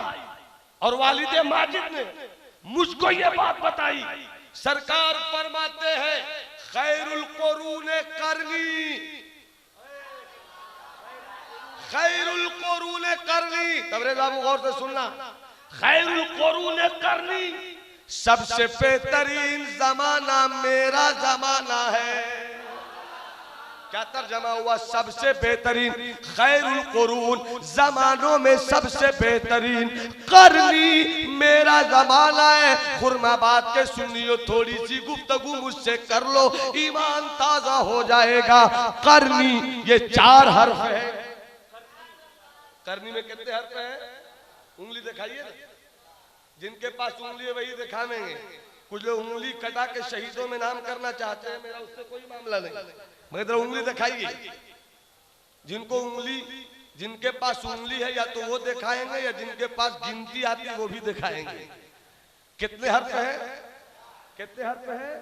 और वालिद माजिद ने मुझको ये बात बताई। सरकार फरमाते हैं खैरुल कुरूने करनी, खैरुल कुरूने करनी। तबरेज़ बाबू गौर से सुनना, खैरुल कुरून करनी, सबसे बेहतरीन जमाना मेरा जमाना है। क्या तर्जमा हुआ? सबसे बेहतरीन, खैरुल कुरून, जमानों में सबसे बेहतरीन करनी मेरा जमाना है। खुरमाबाद के सुन्नियों, थोड़ी सी गुफ्तगू मुझसे कर लो, ईमान ताजा हो जाएगा। करनी ये 4 हर्फ है। करनी में कितने हर्फ है? उंगली दिखाइए ना, जिनके पास उंगली है वही दिखावेंगे। कुछ लोग उंगली कटा के शहीदों में नाम करना चाहते हैं, मेरा उससे कोई मामला नहीं, मगर उंगली दिखाइए। जिनको उंगली, जिनके पास उंगली है या तो वो दिखाएंगे या जिनके पास गिनती आती है वो भी दिखाएंगे। कितने हर्फ है? कितने हर्फ है?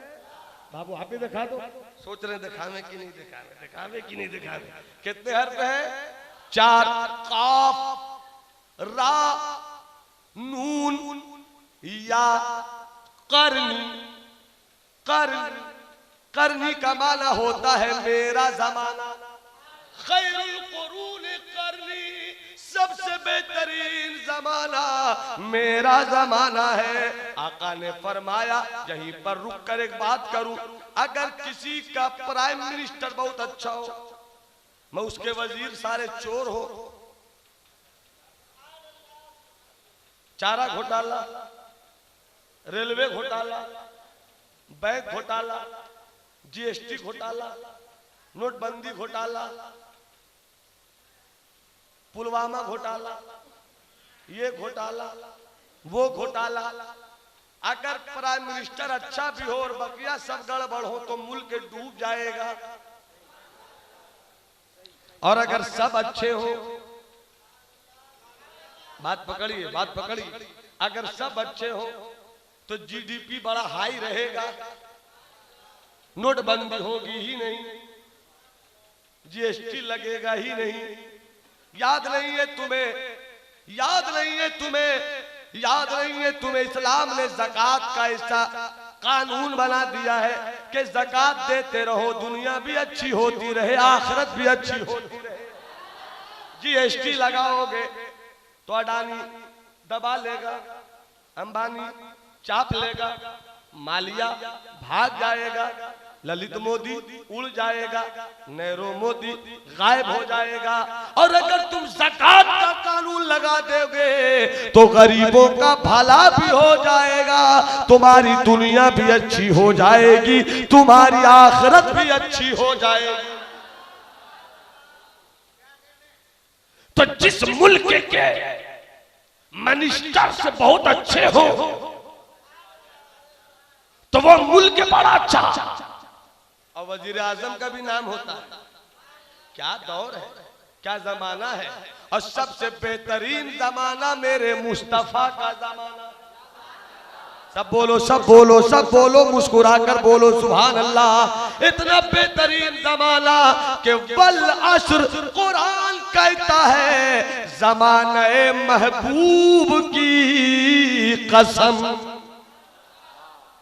बाबू आप भी दिखा दो। सोच रहे दिखावे कि नहीं दिखावे, दिखावे कि नहीं दिखावे। कितने हर्फ है? 4। काफ, रा, नून, या, करनी। करनी, करनी का माना होता है मेरा जमाना। खैरुल कुरून करनी, सबसे बेहतरीन जमाना मेरा जमाना है। आका ने फरमाया, यहीं पर रुक कर एक बात करूं, अगर किसी का प्राइम मिनिस्टर बहुत अच्छा हो, मैं उसके वजीर सारे चोर हो, चारा घोटाला, रेलवे घोटाला, बैंक घोटाला, जीएसटी घोटाला, नोटबंदी घोटाला, पुलवामा घोटाला, ये घोटाला, वो घोटाला, अगर प्राइम मिनिस्टर अच्छा भी हो और बकिया सब गड़बड़ हो तो मुल्क डूब जाएगा। और अगर सब अच्छे हो, बात पकड़िए, बात पकड़िए, अगर सब अच्छे हो तो जीडीपी बड़ा हाई रहेगा, नोटबंदी होगी ही नहीं, जीएसटी लगेगा ही नहीं। याद नहीं है तुम्हें, याद नहीं है तुम्हें, याद नहीं है तुम्हें, इस्लाम ने ज़कात का ऐसा कानून बना दिया है कि ज़कात देते रहो, दुनिया भी अच्छी होती रहे, आखिरत भी अच्छी होती रहे। जीएसटी लगाओगे तो अडानी दबा लेगा, अंबानी चाप लेगा, मालिया भाग जाएगा, ललित मोदी उड़ जाएगा, नेहरू मोदी गायब हो जाएगा। और अगर तुम ज़कात का कानून लगा दोगे तो गरीबों का भला भी हो जाएगा, तुम्हारी दुनिया भी अच्छी हो जाएगी, तुम्हारी आखिरत भी अच्छी हो जाएगी। तो जिस मुल्क के मिनिस्टर से बहुत अच्छे हो तो वो मुल्क बड़ा अच्छा, और वजीर आजम का भी नाम होता है। क्या दौर है, क्या जमाना है। और सबसे बेहतरीन जमाना मेरे मुस्तफा का जमाना। सब बोलो, सब बोलो, सब बोलो, मुस्कुरा कर बोलो सुभान अल्लाह। इतना बेहतरीन जमाना कि वल अस्र कुरान कहता है, जमाने महबूब की कसम।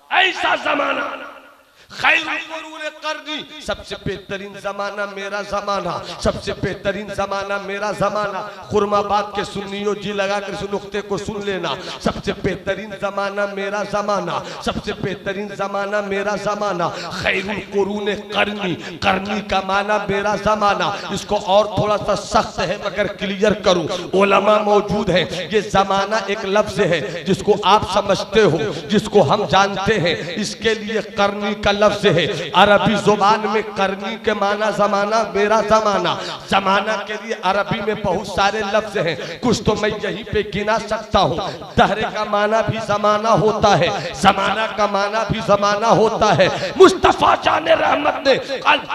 ऐसा जमाना खैरुल कुरून करनी, सबसे बेहतरीन जमाना मेरा जमाना, सबसे बेहतरीन जमाना मेरा जमाना। खुरमाबाद के सुन्नियों जी लगा कर इस नुक्ते को सुन लेना। सबसे बेहतरीन जमाना मेरा जमाना, सबसे बेहतरीन जमाना मेरा जमाना। खैरुल कुरून करनी, करनी का माना मेरा जमाना। इसको और थोड़ा सा सख्त है मगर क्लियर करूं, उलमा मौजूद है। ये जमाना एक लफ्ज है जिसको आप समझते हो, जिसको हम जानते हैं, इसके लिए करनी का लफ्ज है। अरबी जुबान में करनी के माना जमाना मेरा जमाना। जमाना के लिए अरबी में बहुत सारे लफ्ज हैं, कुछ तो मैं यहीं पे गिना सकता हूँ। दहरे का माना भी जमाना होता है, जमाना का माना भी जमाना होता है। मुस्तफा जाने रहमत ने,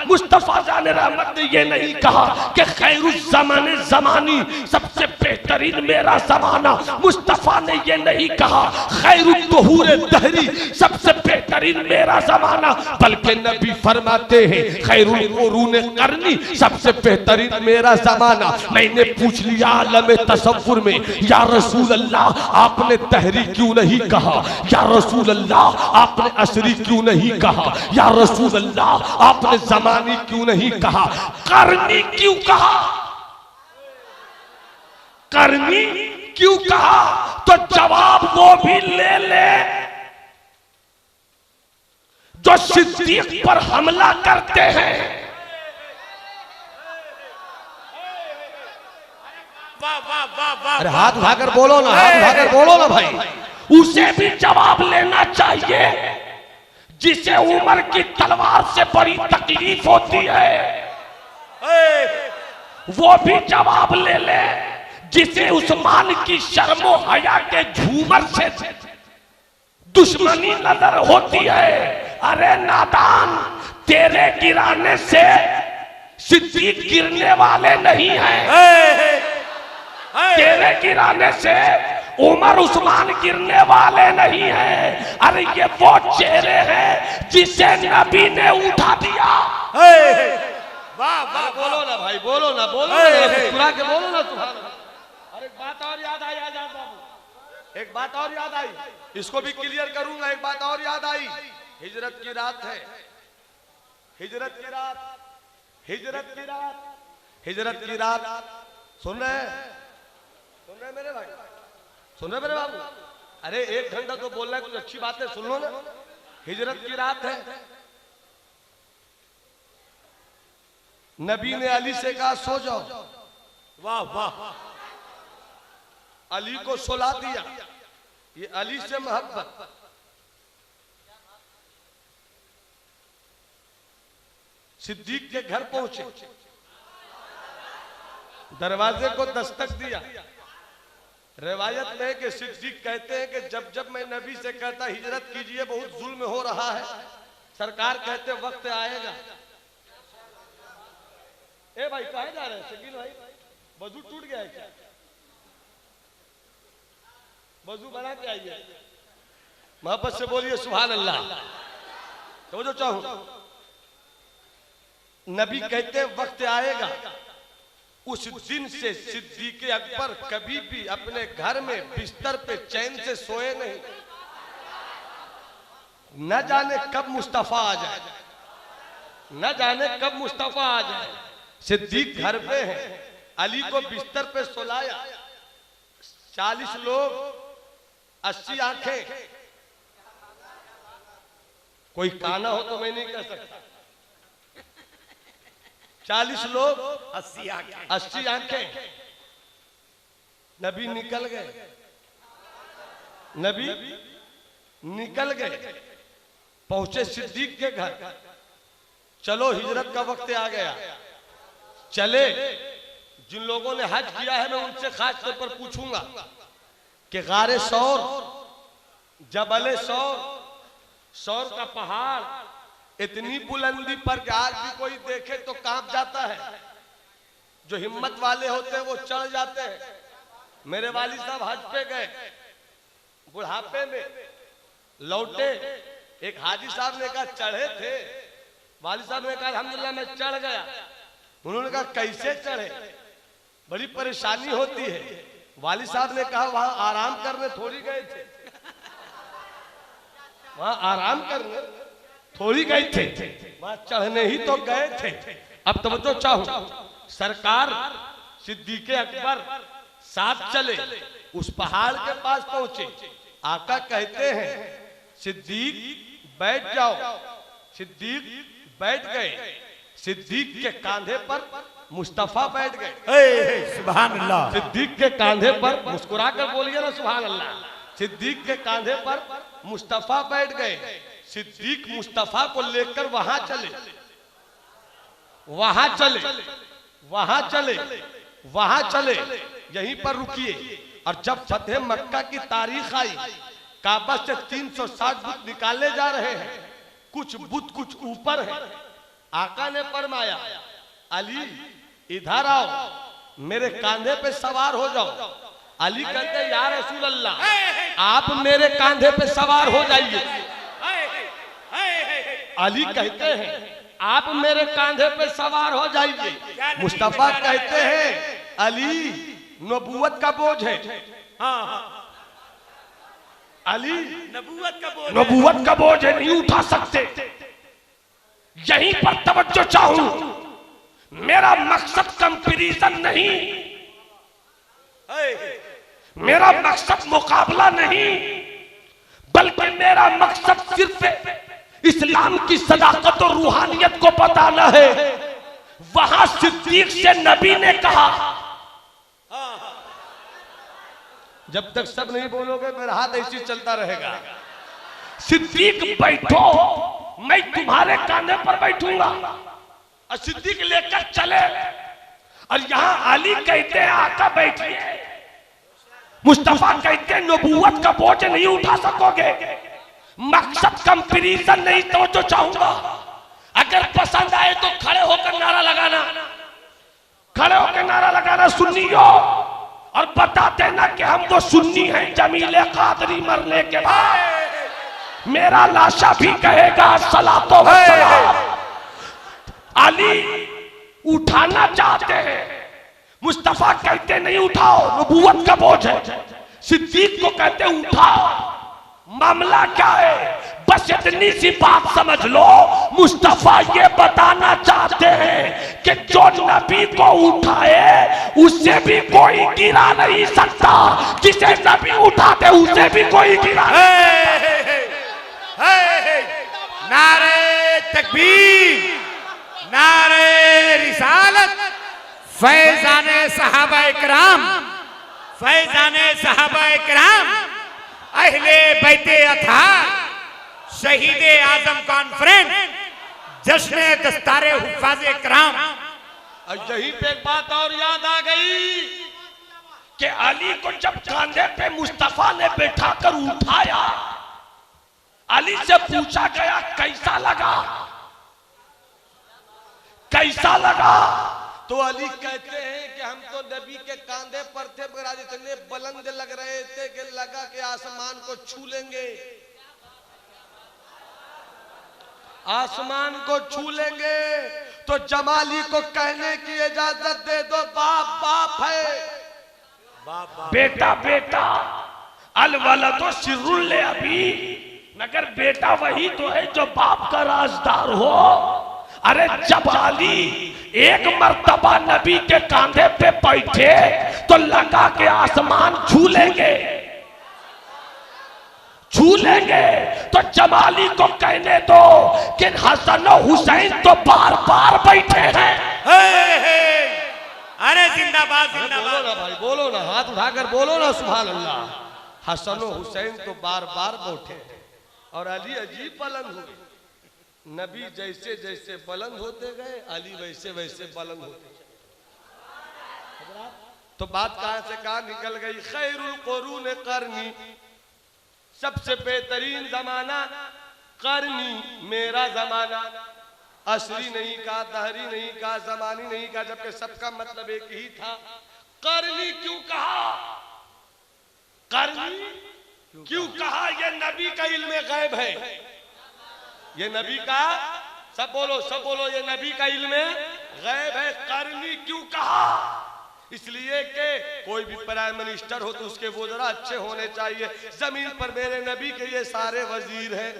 मुस्तफा जाने रहमत ने ये नहीं कहा कि खैरुल ज़माने ज़मानी, सबसे बेहतरीन मेरा जमाना। मुस्तफा ने ये नहीं कहा खैरुल तुहूर दहरी, सबसे बेहतरीन मेरा जमाना, बल्कि नबी फरमाते हैं खैरुल कुरून करनी, सबसे बेहतरीन मेरा जमाना। मैंने पूछ लिया आलम तसव्वुर में, या रसूल अल्लाह आपने दहरी क्यों नहीं कहा, या रसूल अल्लाह आपने असरी क्यों नहीं कहा, या रसूल अल्लाह आपने जमानी क्यों नहीं कहा, करनी क्यों कहा, करनी क्यों कहा? तो जवाब वो भी ले ले जो सिद्दीक पर हमला करते हैं। वाह वाह वाह वाह। अरे हाथ उठाकर बोलो ना, हाथ उठाकर बोलो ना भाई। उसे भी जवाब लेना चाहिए जिसे उमर की तलवार से बड़ी तकलीफ होती है। वो भी जवाब ले ले जिसे उस्मान की शर्मो हया के झूमर से दुश्मनी नजर होती है। अरे नादान, तेरे गिराने से सिद्दीक गिरने वाले नहीं हैं। तेरे गिराने से उमर उस्मान गिरने वाले नहीं हैं। अरे ये वो चेहरे हैं जिसे नबी ने उठा दिया। वाह वाह बोलो ना भाई, बोलो ना, बोलो ना, मुस्कुरा के बोलो ना सुभान अल्लाह। अरे एक बात और याद आई आजाद बाबू, एक बात और याद आई, इसको भी क्लियर करूंगा। एक बात और याद आई, हिजरत की रात है, हिजरत की रात, हिजरत की रात, हिजरत की रात। सुन रहे हैं, सुन रहे मेरे भाई, सुन रहे मेरे बाबू? अरे एक घंटा तो बोल रहे हैं, कुछ अच्छी बातें सुन लो ना। हिजरत की रात है, नबी ने अली से कहा सो जाओ। वाह वाह। अली को सुला दिया। ये अली से मोहब्बत। सिद्दीक के घर पहुंचे, दरवाजे को दस्तक दिया। रिवायत में कि सिद्दीक कहते हैं कि जब जब मैं नबी से कहता हिजरत कीजिए बहुत जुल्म हो रहा है, सरकार कहते वक्त आएगा। ए भाई कहाँ जा रहे हैं शकील भाई? वजू टूट गया है क्या? वजू बना के आइए, मोहब्बत से बोलिए सुभान अल्लाह। तो जो चाहूं, नबी कहते वक्त आएगा, उस दिन से सिद्दीक अकबर कभी भी अपने घर में बिस्तर पे चैन से सोए नहीं। न जाने कब मुस्तफा आ जाए, न जाने कब मुस्तफा आ जाए। सिद्दीक घर पे है, अली को बिस्तर पे सुलाया। 40 लोग, 80 आंखें। कोई काना हो तो मैं नहीं कह सकता। 40 लोग, 80 आंखें। नबी निकल गए, नबी निकल गए, पहुंचे सिद्दीक के घर। चलो हिजरत का वक्त आ गया, चले। जिन लोगों ने हज किया है मैं उनसे खास तौर पर पूछूंगा कि गारे सौर, जबले सौर, सौर का पहाड़ इतनी बुलंदी पर कि आज भी कोई देखे तो कांप जाता है। जो हिम्मत वाले होते हैं वो चढ़ जाते हैं। मेरे वालिद साहब हज पे गए, बुढ़ापे में लौटे। एक हाजी साहब ने कहा चढ़े थे, वालिद साहब ने कहा अल्हम्दुलिल्लाह मैं चढ़ गया। उन्होंने कहा कैसे चढ़े? बड़ी परेशानी होती है। वालिद साहब ने कहा वहां आराम करने थोड़ी गए थे, वहां आराम करने थोड़ी गए थे, वहां चढ़ने ही तो गए थे। अब तवज्जो चाहूं, सरकार सिद्दीक अकबर साथ चले, उस पहाड़ के पास पहुंचे। आका कहते हैं सिद्दीक बैठ जाओ। सिद्दीक बैठ गए। सिद्दीक के कांधे पर मुस्तफा बैठ गए। सुभान अल्लाह। सिद्दीक के कांधे पर, मुस्कुरा कर बोलिए ना सुभान अल्लाह। सिद्दीक के कांधे पर मुस्तफा बैठ गए। सिद्दीक मुस्तफा को लेकर वहां चले, वहां चले, वहां चले, वहां चले। यहीं पर रुकिए। और जब फतेह मक्का की तारीख आई, काबा से 360 बुत निकाले जा रहे हैं। कुछ बुत कुछ ऊपर है। आका ने फरमाया अली इधर आओ, मेरे कांधे पे सवार हो जाओ। अली कहते या रसूल अल्लाह आप मेरे कांधे पे सवार हो जाइए। अली कहते हैं आप मेरे कांधे पे सवार हो जाइए। मुस्तफा कहते हैं अली नबूवत का बोझ है। अली नबूवत का बोझ नहीं उठा सकते। यहीं पर तवज्जो चाहूं, मेरा मकसद कंपैरिजन नहीं, मेरा मकसद मुकाबला नहीं, बल्कि मेरा मकसद सिर्फ इस्लाम की सदाकत और रूहानियत को बताना है। वहां सिद्दीक से नबी ने कहा, जब तक सब नहीं बोलोगे मेरा हाथ ऐसे चलता रहेगा। सिद्दीक बैठो, मैं तुम्हारे कांधे पर बैठूंगा। और सिद्दीक लेकर चले, और यहां अली कहते हैं आका बैठिए, मुस्तफा कहते हैं नबूवत का बोझ नहीं उठा सकोगे। मकसद कंपैरिजन नहीं, तो जो चाहूंगा अगर पसंद आए तो खड़े होकर नारा लगाना, खड़े होकर नारा लगाना सुन्नियों, और बता देना कि हम वो सुन्नी हैं। जमीले कादरी मरने के बाद मेरा लाशा भी कहेगा सलातो व सलाम। अली उठाना चाहते हैं, मुस्तफा कहते नहीं उठाओ, नबूवत का बोझ है। सिद्दीक को कहते उठाओ। मामला क्या है? बस इतनी सी बात समझ लो, मुस्तफा ये बताना चाहते हैं कि जो नबी को उठाए उससे भी कोई गिरा नहीं सकता, जिसे नबी उठाते उसे भी कोई गिरा नहीं। नारे तकबीर, नारे रिसालत, फैजाने सहाबा इकराम, फैजाने सहाबा इकराम, अहले बैते अथार, शहीद आजम कॉन्फ्रेंस, जश्न दस्तारे हुफ़ाज़ इकराम। और यहीं पे एक बात और याद आ गई कि अली को जब कांधे पे मुस्तफा ने बैठाकर उठाया, अली से पूछा गया कैसा लगा, कैसा लगा? तो अली कहते हैं कि हम तो नबी के कांधे पर थे, मगर आज इतने बुलंद लग रहे थे कि लगा कि आसमान को छू लेंगे, आसमान को छू लेंगे। तो जमाली को कहने की इजाजत दे दो, बाप बाप है, बेटा बेटा, अल वलदो सिर्रुल अबी, मगर बेटा वही तो है जो बाप का राजदार हो। अरे जब अली एक मर्तबा नबी के कांधे पे बैठे तो लगा के आसमान छू लेंगे, छू लेंगे। तो जमाली को कहने दो कि हसन और हुसैन तो बार बार बैठे हैं। अरे जिंदाबाद बोलो जिंदाबाद। ना भाई, बोलो ना, हाथ उठाकर बोलो ना सुभान अल्लाह। हसन और हुसैन तो बार बार बैठे और अली अजीब बुलंद हुए। नबी जैसे जैसे बुलंद होते गए, अली वैसे वैसे बुलंद होते गए। तो बात कहां से कहां निकल गई? खैरुल कुरून करनी, सबसे बेहतरीन जमाना करनी, मेरा जमाना। असली नहीं कहा, दहरी नहीं कहा, जमानी नहीं कहा, जबकि सबका मतलब एक ही था। करनी क्यों कहा? करनी क्यों कहा? ये नबी का इल्म गैब है, ये नबी का, सब बोलो, ये नबी का इल्म गैब है। करनी क्यों कहा? इसलिए कि कोई भी प्राइम मिनिस्टर हो तो उसके वज़रा अच्छे होने चाहिए। जमीन पर मेरे नबी के ये सारे वजीर हैं,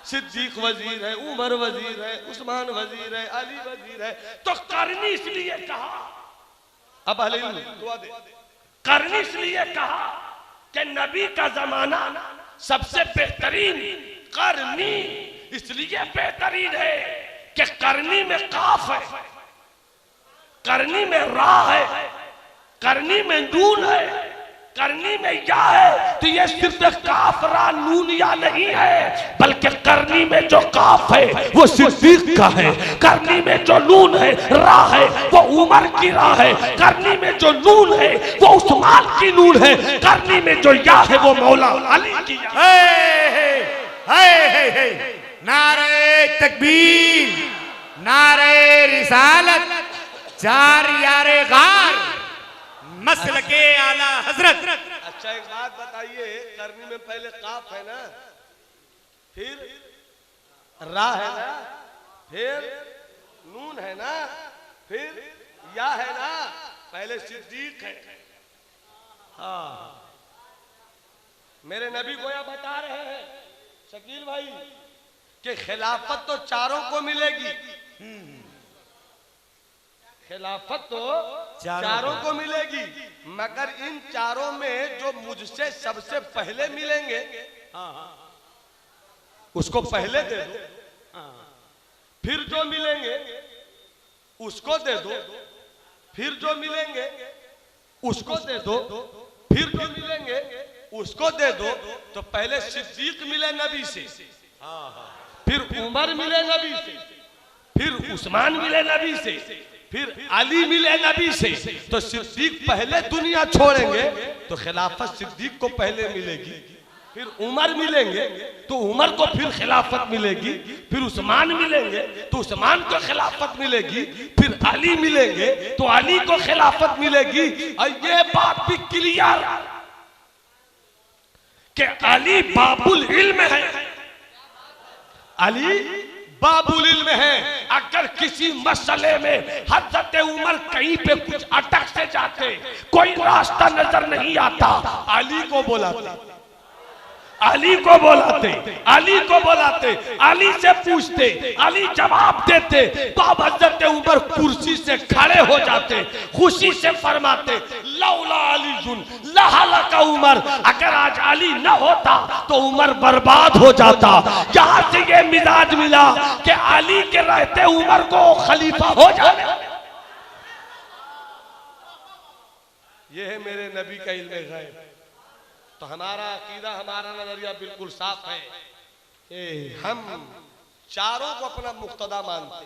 सिद्दीक वजीर है, उमर वजीर है, उस्मान वजीर है, अली वजीर है। तो करनी इसलिए कहा, अब अली दुआ दे, करनी इसलिए कहा कि नबी का जमाना सबसे बेहतरीन करनी इसलिए बेहतरीन है कि करनी में काफ है, करनी में रा है, करनी में नून है, करनी में या है। तो ये सिर्फ काफ रा नून या नहीं है, बल्कि करनी में जो काफ है वो सिद्दीक का है, करनी में जो नून है रा है वो उमर की रा है, करनी में जो नून है वो उस्मान की नून है, करनी में जो या है वो मौला अली की या। नारे तकबीर, नारे रिसालत, चार यारे गार, मसल के आला हजरत। अच्छा एक बात बताइए, करनी में पहले काफ है ना, फिर रा है ना, फिर नून है ना, फिर या है ना, पहले सिद्दीक है। हाँ, मेरे नबी गोया बता रहे हैं शकील भाई कि खिलाफत तो चारों को मिलेगी, खिलाफत तो चारों चारों को मिलेगी, मगर इन चारों में जो मुझसे सबसे पहले मिलेंगे उसको पहले दे दो, फिर जो मिलेंगे उसको दे दो, फिर जो मिलेंगे उसको दे दो, फिर जो मिलेंगे उसको दे दो। तो पहले सिद्दीक मिले नबी से, फिर उमर मिले नबी से, फिर उस्मान मिले नबी से, फिर अली मिले नबी से। तो सिद्दीक पहले दुनिया छोड़ेंगे तो खिलाफत सिद्दीक को पहले मिलेगी, फिर उमर मिलेंगे तो उमर को फिर खिलाफत मिलेगी, फिर उस्मान मिलेंगे तो उस्मान को खिलाफत मिलेगी, फिर अली मिलेंगे तो अली को खिलाफत मिलेगी। और ये बात भी क्लियर कि अली बाबुल इल्म है, अली बाबुल इल्म है। अगर किसी मसले में हजरत उमर कहीं पे कुछ अटक से जाते, कोई रास्ता नजर नहीं आता, अली को बुलाते, अली को बुलाते, अली को बुलाते, अली से पूछते, अली जवाब देते। तो अब हजरत उमर कुर्सी से खड़े हो जाते, खुशी से फरमाते लौला अली जुन लहलका उमर, अगर आज अली न होता तो उमर बर्बाद हो जाता। यहां से ये मिजाज मिला कि अली के रहते उमर को खलीफा हो जाए। ये है मेरे नबी का इल्म गैब। तो हमारा अकीदा, हमारा नजरिया बिल्कुल साफ है कि हम चारों को अपना मुक्तदा मानते,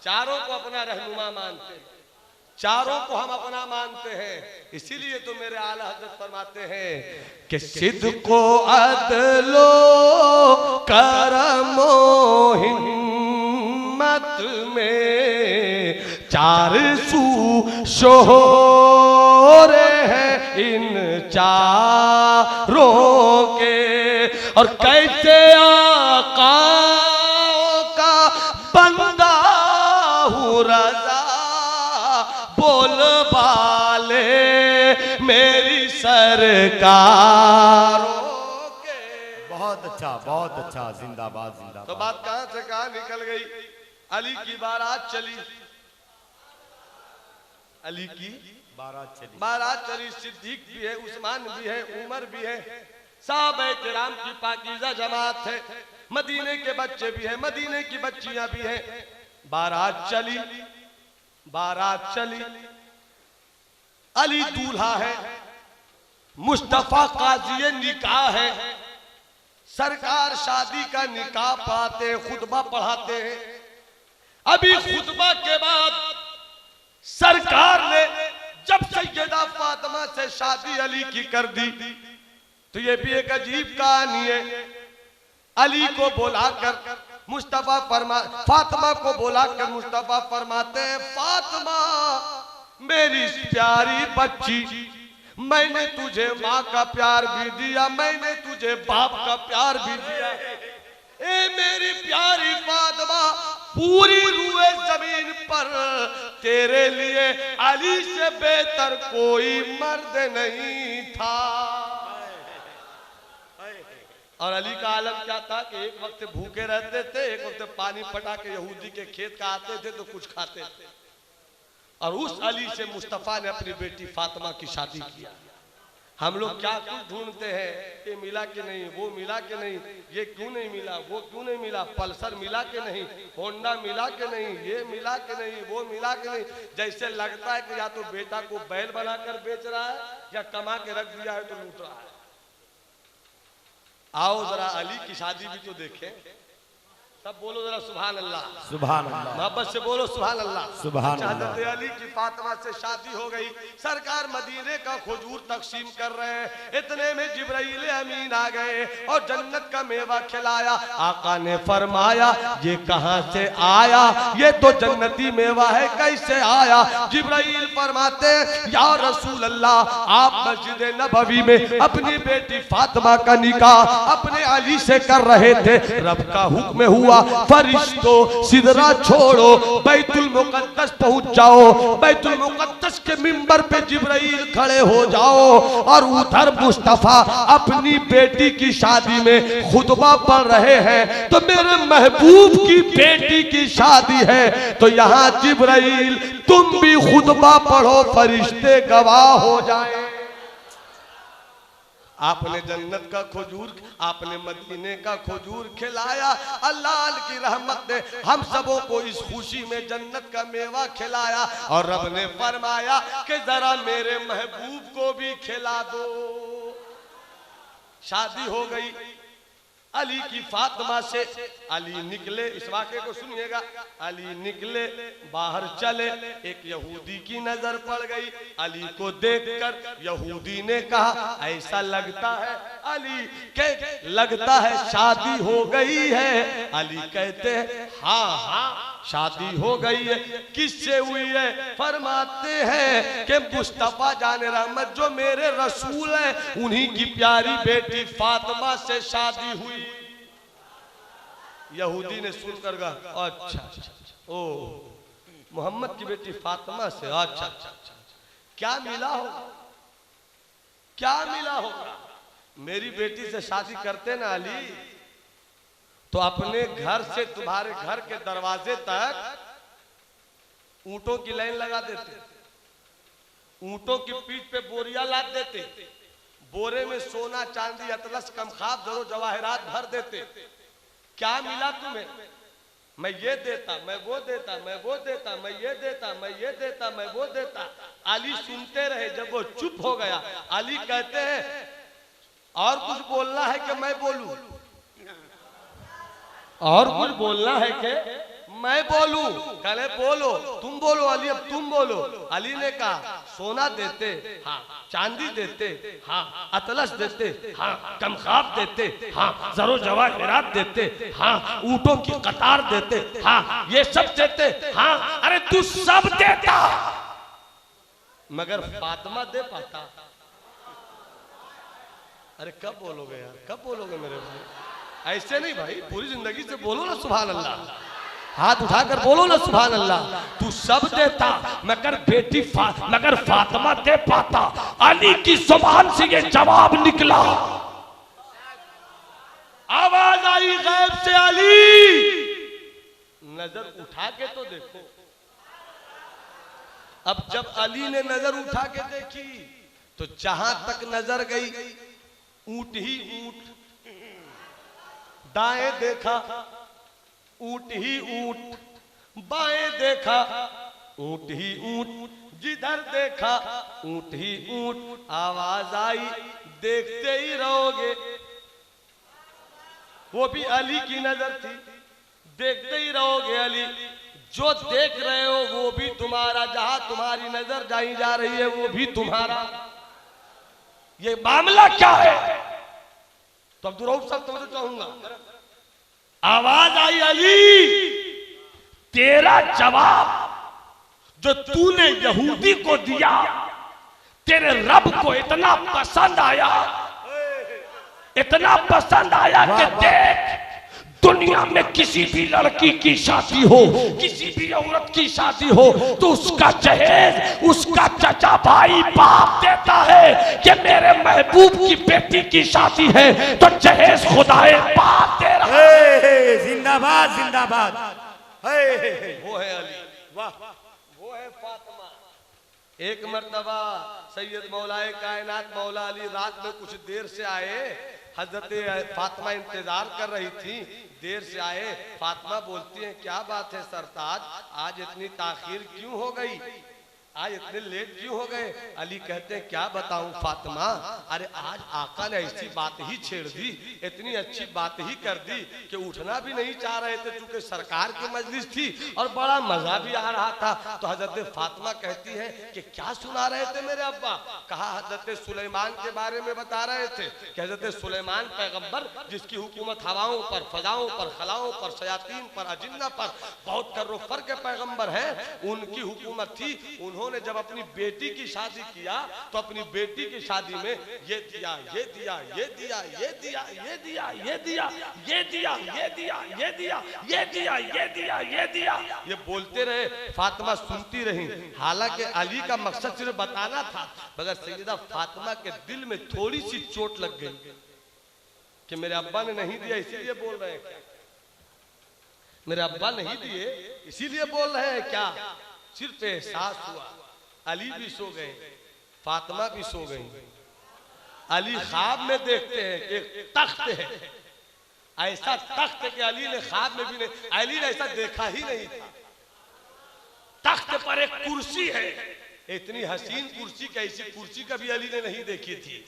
चारों को अपना रहनुमा मानते, चारों को हम अपना मानते हैं। इसीलिए तो मेरे आला हजरत फरमाते हैं कि सिद्को अदलो करमो हिम्मत में चार सू शोर है इन चारों के। और कैसे आका का बंदा हूँ रजा, बोल बाले मेरी सरकारों के। बहुत अच्छा, जिंदाबाद जिंदाबाद। तो बात कहां से कहां निकल गई। अली की बारात चली, अली की बारात चली। सिद्दीक भी है, उस्मान भी है, उमर भी है, साहबे किराम की पाकीज़ा जमात है, मदीने के बच्चे भी हैं, मदीने की बच्चियां भी हैं। बारात चली, बारात चली, अली दूल्हा है, मुस्तफा काज़ी निकाह है। सरकार शादी का निकाह पढ़ाते हैं, खुतबा पढ़ाते हैं। अभी खुतबा के बाद सरकार ने जब सैयदा फातिमा से शादी अली की कर दी, तो ये भी एक अजीब कहानी है। अली को बुलाकर मुस्तफा फातिमा को बुलाकर मुस्तफा फरमाते हैं, फातिमा मेरी प्यारी बच्ची, मैंने तुझे माँ का प्यार भी दिया, मैंने तुझे बाप का प्यार भी दिया। ए मेरी प्यारी फातिमा, पूरी रूए जमीन पर तेरे लिए अली से बेहतर कोई मर्द नहीं था। और अली का आलम क्या था कि एक वक्त भूखे रहते थे, एक वक्त पानी पटा के यहूदी के खेत का आते थे तो कुछ खाते थे। और उस अली से मुस्तफा ने अपनी बेटी फातिमा की शादी किया। हम लोग क्या कुछ ढूंढते हैं, ये मिला कि नहीं, वो मिला कि नहीं, ये क्यों नहीं मिला, वो क्यों नहीं मिला, पल्सर मिला कि नहीं, होंडा मिला कि नहीं, ये मिला कि नहीं, वो मिला कि नहीं। जैसे लगता है कि या तो बेटा को बैल बनाकर बेच रहा है या कमा के रख दिया है तो लूट रहा है। आओ जरा अली की शादी भी तो देखें। सब बोलो जरा सुभान अल्लाह, सुभान अल्लाह, मोहब्बत से बोलो सुभान अल्लाह, सुभान अल्लाह। हज़रत अली की फातिमा से शादी हो गई। सरकार मदीने का खजूर तकसीम कर रहे हैं, इतने में जिब्राइल अमीन आ गए और जन्नत का मेवा खिलाया। आका ने फरमाया ये कहां से आया, ये तो जन्नती मेवा है, कैसे आया। जिब्राइल फरमाते या रसूल अल्लाह, आप मस्जिद नबवी में अपनी बेटी फातिमा का निकाह अपने अली से कर रहे थे, रब का हुक्म हुआ हुआ, फरिश्तों सिदरा छोड़ो, बैतुल मुकद्दस पहुंच जाओ। बैतुल मुकद्दस के मिंबर पे जिब्राइल खड़े हो जाओ और उधर मुस्तफा अपनी बेटी की शादी में खुतबा पढ़ रहे हैं। तो मेरे महबूब की बेटी की शादी है, तो यहाँ जिब्राइल तुम भी खुतबा पढ़ो, फरिश्ते गवाह हो जाएं। आपने जन्नत का खजूर, आपने मदीने का खजूर खिलाया। अल्लाह की रहमत ने हम सबों को इस खुशी में जन्नत का मेवा खिलाया। और रब ने फरमाया कि जरा मेरे महबूब को भी खिला दो। शादी हो गई अली की फातिमा से। अली निकले, इस वाक़े को सुनिएगा। अली निकले, बाहर चले, एक यहूदी की नजर पड़ गई। अली को देखकर यहूदी ने कहा ऐसा लगता है अली के लगता है शादी हो गई है। अली कहते हैं हाँ हाँ शादी हो गई है। किससे हुई है? फरमाते हैं कि मुस्तफा जाने रहमत जो मेरे रसूल है उन्हीं की प्यारी बेटी फातिमा से शादी हुई। यहूदी ने सुनकर कहा अच्छा ओ मोहम्मद की बेटी फातिमा से, अच्छा क्या मिला होगा, क्या मिला होगा? मेरी बेटी से शादी करते ना अली तो अपने घर से तुम्हारे घर के दरवाजे तक ऊंटों की लाइन लगा देते, ऊंटों की पीठ पे बोरिया लाद देते, बोरे में सोना चांदी अतलस कमखाब जरो जवाहरात भर देते। क्या मिला तुम्हें? मैं ये देता, मैं वो देता, मैं वो देता, मैं ये देता, मैं ये देता, मैं वो देता। अली सुनते रहे। जब वो चुप हो गया, अली कहते हैं और कुछ बोलना है कि मैं बोलूं? और कुछ बोलना है कि मैं बोलूं? कहले बोलो, तुम बोलो अली, अब तुम बोलो। अली ने कहा सोना देते हाँ, चांदी देते हाँ, अतलस देते हाँ, कमखाब देते हाँ, जरो जवाहरात देते हाँ, ऊंटों की कतार देते हाँ, ये सब देते हाँ। अरे तू सब देता मगर फातिमा दे पाता? अरे कब बोलोगे यार, कब बोलोगे मेरे भाई? ऐसे नहीं भाई, पूरी जिंदगी से बोलो ना सुभान अल्लाह, हाथ उठाकर बोलो ना सुभान अल्लाह। तू सब देता मगर बेटी मगर फातिमा दे पाता। अली की जुबान से ये जवाब निकला। आवाज आई गैब से अली नजर उठा के तो देखो। अब जब अली ने नजर उठा के देखी तो जहां तक नजर गई ऊंट ही ऊंट, दाएं देखा ऊंट ही ऊंट, बाएं देखा ऊंट ही ऊंट, जिधर देखा ऊंट ही ऊंट। आवाज आई देखते ही रहोगे। वो भी अली की नजर थी, देखते ही रहोगे अली। जो देख रहे हो वो भी तुम्हारा, जहां तुम्हारी नजर जाई जा रही है वो भी तुम्हारा। ये मामला क्या है? तो अब दुरूद सब तुम्हें चाहूंगा। आवाज आई अली तेरा जवाब जो तूने यहूदी को दिया तेरे रब को इतना पसंद आया, इतना पसंद आया कि देख दुनिया में किसी भी लड़की की शादी हो, किसी भी औरत की शादी हो तो उसका जहेज उसका चचा भाई बाप देता है कि मेरे महबूब की बेटी की शादी है तो जहेज खुदाए बाप दे रहा है। जिंदाबाद जिंदाबाद। वो है अली, वाह वो है फातिमा। एक मर्तबा सैयद मौलाए कायनात मौला अली रात में कुछ देर से आए। हजरत फातिमा इंतजार कर रही थी, देर से आए। फातिमा बोलती है क्या बात है सरताज, आज इतनी ताखीर क्यों हो गई, आज इतने लेट क्यों हो गए? अली कहते हैं क्या बताऊं फातिमा, अरे आज आका ने ऐसी बात ही छेड़ दी, इतनी अच्छी बात ही कर दी कि उठना भी नहीं चाह रहे थे चूंकि सरकार की मजलिस थी और बड़ा मजा भी आ रहा था। तो हजरत फातिमा कहती है कि क्या सुना रहे थे मेरे अब्बा? कहा हजरत सुलेमान के बारे में बता रहे थे कि हजरत सुलेमान पैगंबर जिसकी हुकूमत हवाओं पर, फजाओं पर, खलाओं पर, शयातीन पर, अजिन्ना पर, बहुत कर्रो फर के पैगंबर हैं, उनकी हुकूमत थी। उन्होंने उन्होंने जब अपनी बेटी की शादी किया तो अपनी बेटी की शादी में ये दिया, ये दिया, ये दिया, ये दिया, ये दिया, ये दिया, ये दिया, ये दिया, ये दिया, ये दिया, ये दिया, ये दिया, ये बोलते रहे। फातिमा सुनती रही। हालांकि अली का मकसद सिर्फ बताना था, मगर सैयदा फातिमा के दिल में थोड़ी सी चोट लग गई कि मेरे अब्बा ने नहीं दिया इसीलिए बोल रहे हैं क्या, मेरे अब्बा नहीं दिए इसीलिए बोल रहे हैं क्या। सिर्फ एहसास हुआ। अली भी सो गए, फातिमा भी सो गई। अली ख्वाब में देखते हैं कि एक तख्त है, ऐसा तख्त कि अली ने ख्वाब में भी नहीं, अली ने ऐसा देखा ही नहीं था। तख्त पर एक कुर्सी है, इतनी हसीन कुर्सी, कैसी कुर्सी कभी अली ने नहीं देखी थी,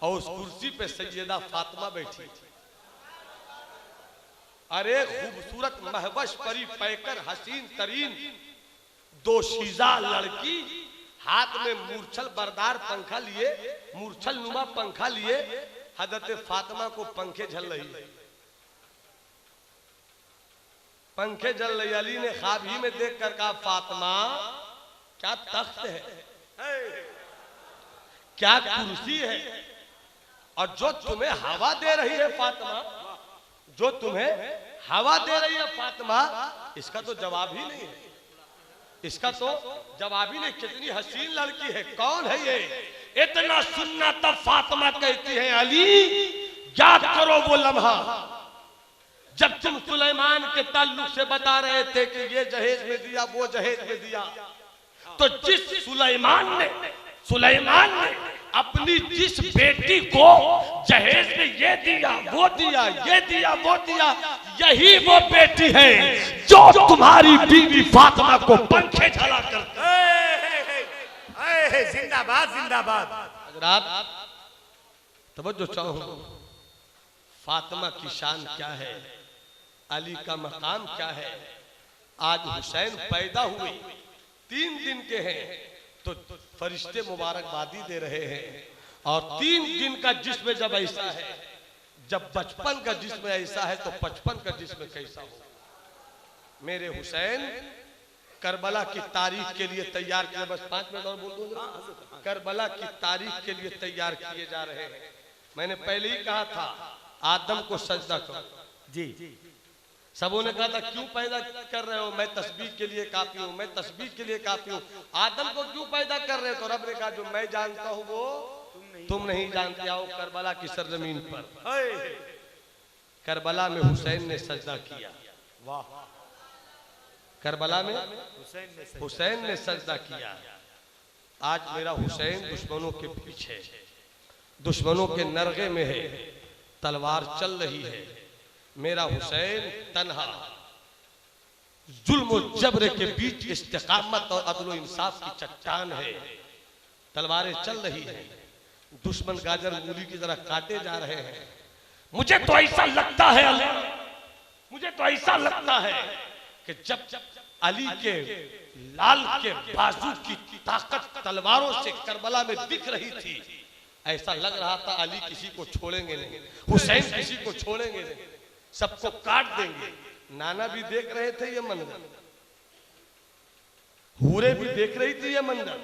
और उस कुर्सी पे सैयदा फातिमा बैठी थी। अरे खूबसूरत महवश परी पैकर हसीन तरीन दोशीजा लड़की, हाथ में मूर्छल बरदार पंखा लिए, मूर्छल नुमा पंखा लिए हजरत फातिमा को पंखे झल रही है, पंखे जल रही। अली ने ख्वाब ही में देख कर कहा फातिमा क्या तख्त है, क्या कुर्सी है, और जो तुम्हें हवा दे रही है फातिमा, जो तुम्हें हवा दे रही है फातिमा, इसका तो जवाब ही नहीं है, इसका तो जवाब ही नहीं। कितनी हसीन लड़की है, कौन है ये। इतना सुनना तब फातिमा कहती है अली याद करो वो लम्हा जब तुम सुलेमान के ताल्लुक से बता रहे थे कि ये जहेज में दिया, वो जहेज में दिया, तो जिस सुलेमान ने अपनी जिस बेटी को जहेज में ये दिया, वो दिया, ये दिया, वो दिया, यही वो बेटी है जो तुम्हारी बीवी फातिमा को पंखे झला कर। जिंदाबाद जिंदाबाद। अगर आप तवज्जो चाहो, फातिमा की शान क्या है, अली का मकाम क्या है। आज हुसैन पैदा हुए 3 दिन के हैं तो फरिश्ते मुबारकबादी दे रहे हैं, और 3 दिन का जिस्म जब ऐसा है, जब बचपन का जिस्म ऐसा है तो 55 का जिस्म कैसा हो। मेरे हुसैन करबला की तारीख के लिए तैयार किए, बस 5 मिनट और बोल दूंगा। करबला की तारीख के लिए तैयार किए जा रहे हैं। मैंने पहले ही कहा था आदम को सजदा करो। जी सबों ने कहा था क्यों पैदा कर रहे हो, मैं तस्बीह के लिए काफी हूँ, मैं तस्बीह के लिए काफी हूँ। आदम को क्यों पैदा कर रहे हो, तो रब ने कहा जो मैं जानता हूँ वो तुम नहीं जानते। आओ करबला की सरजमीन पर। करबला में हुसैन ने सजदा किया। वाह। करबला में हुसैन ने सजदा किया। आज मेरा हुसैन दुश्मनों के पीछे, दुश्मनों के नरगे में है, तलवार चल रही है। मेरा हुसैन तन्हा जुल्म और जबर के बीच इस्तिकामत और अदल व इंसाफ की चट्टान है। तलवारें चल रही हैं, दुश्मन गाजर मूली की तरह काटे जा रहे हैं। मुझे तो ऐसा लगता है मुझे तो ऐसा लगता है कि जब अली के लाल के बाजू की ताकत तलवारों से करबला में दिख रही थी, ऐसा लग रहा था अली किसी को छोड़ेंगे नहीं, हुसैन किसी को छोड़ेंगे नहीं, सबको काट देंगे। नाना भी देख रहे थे ये मंजर, हूरे भी देख रही थी ये मंजर,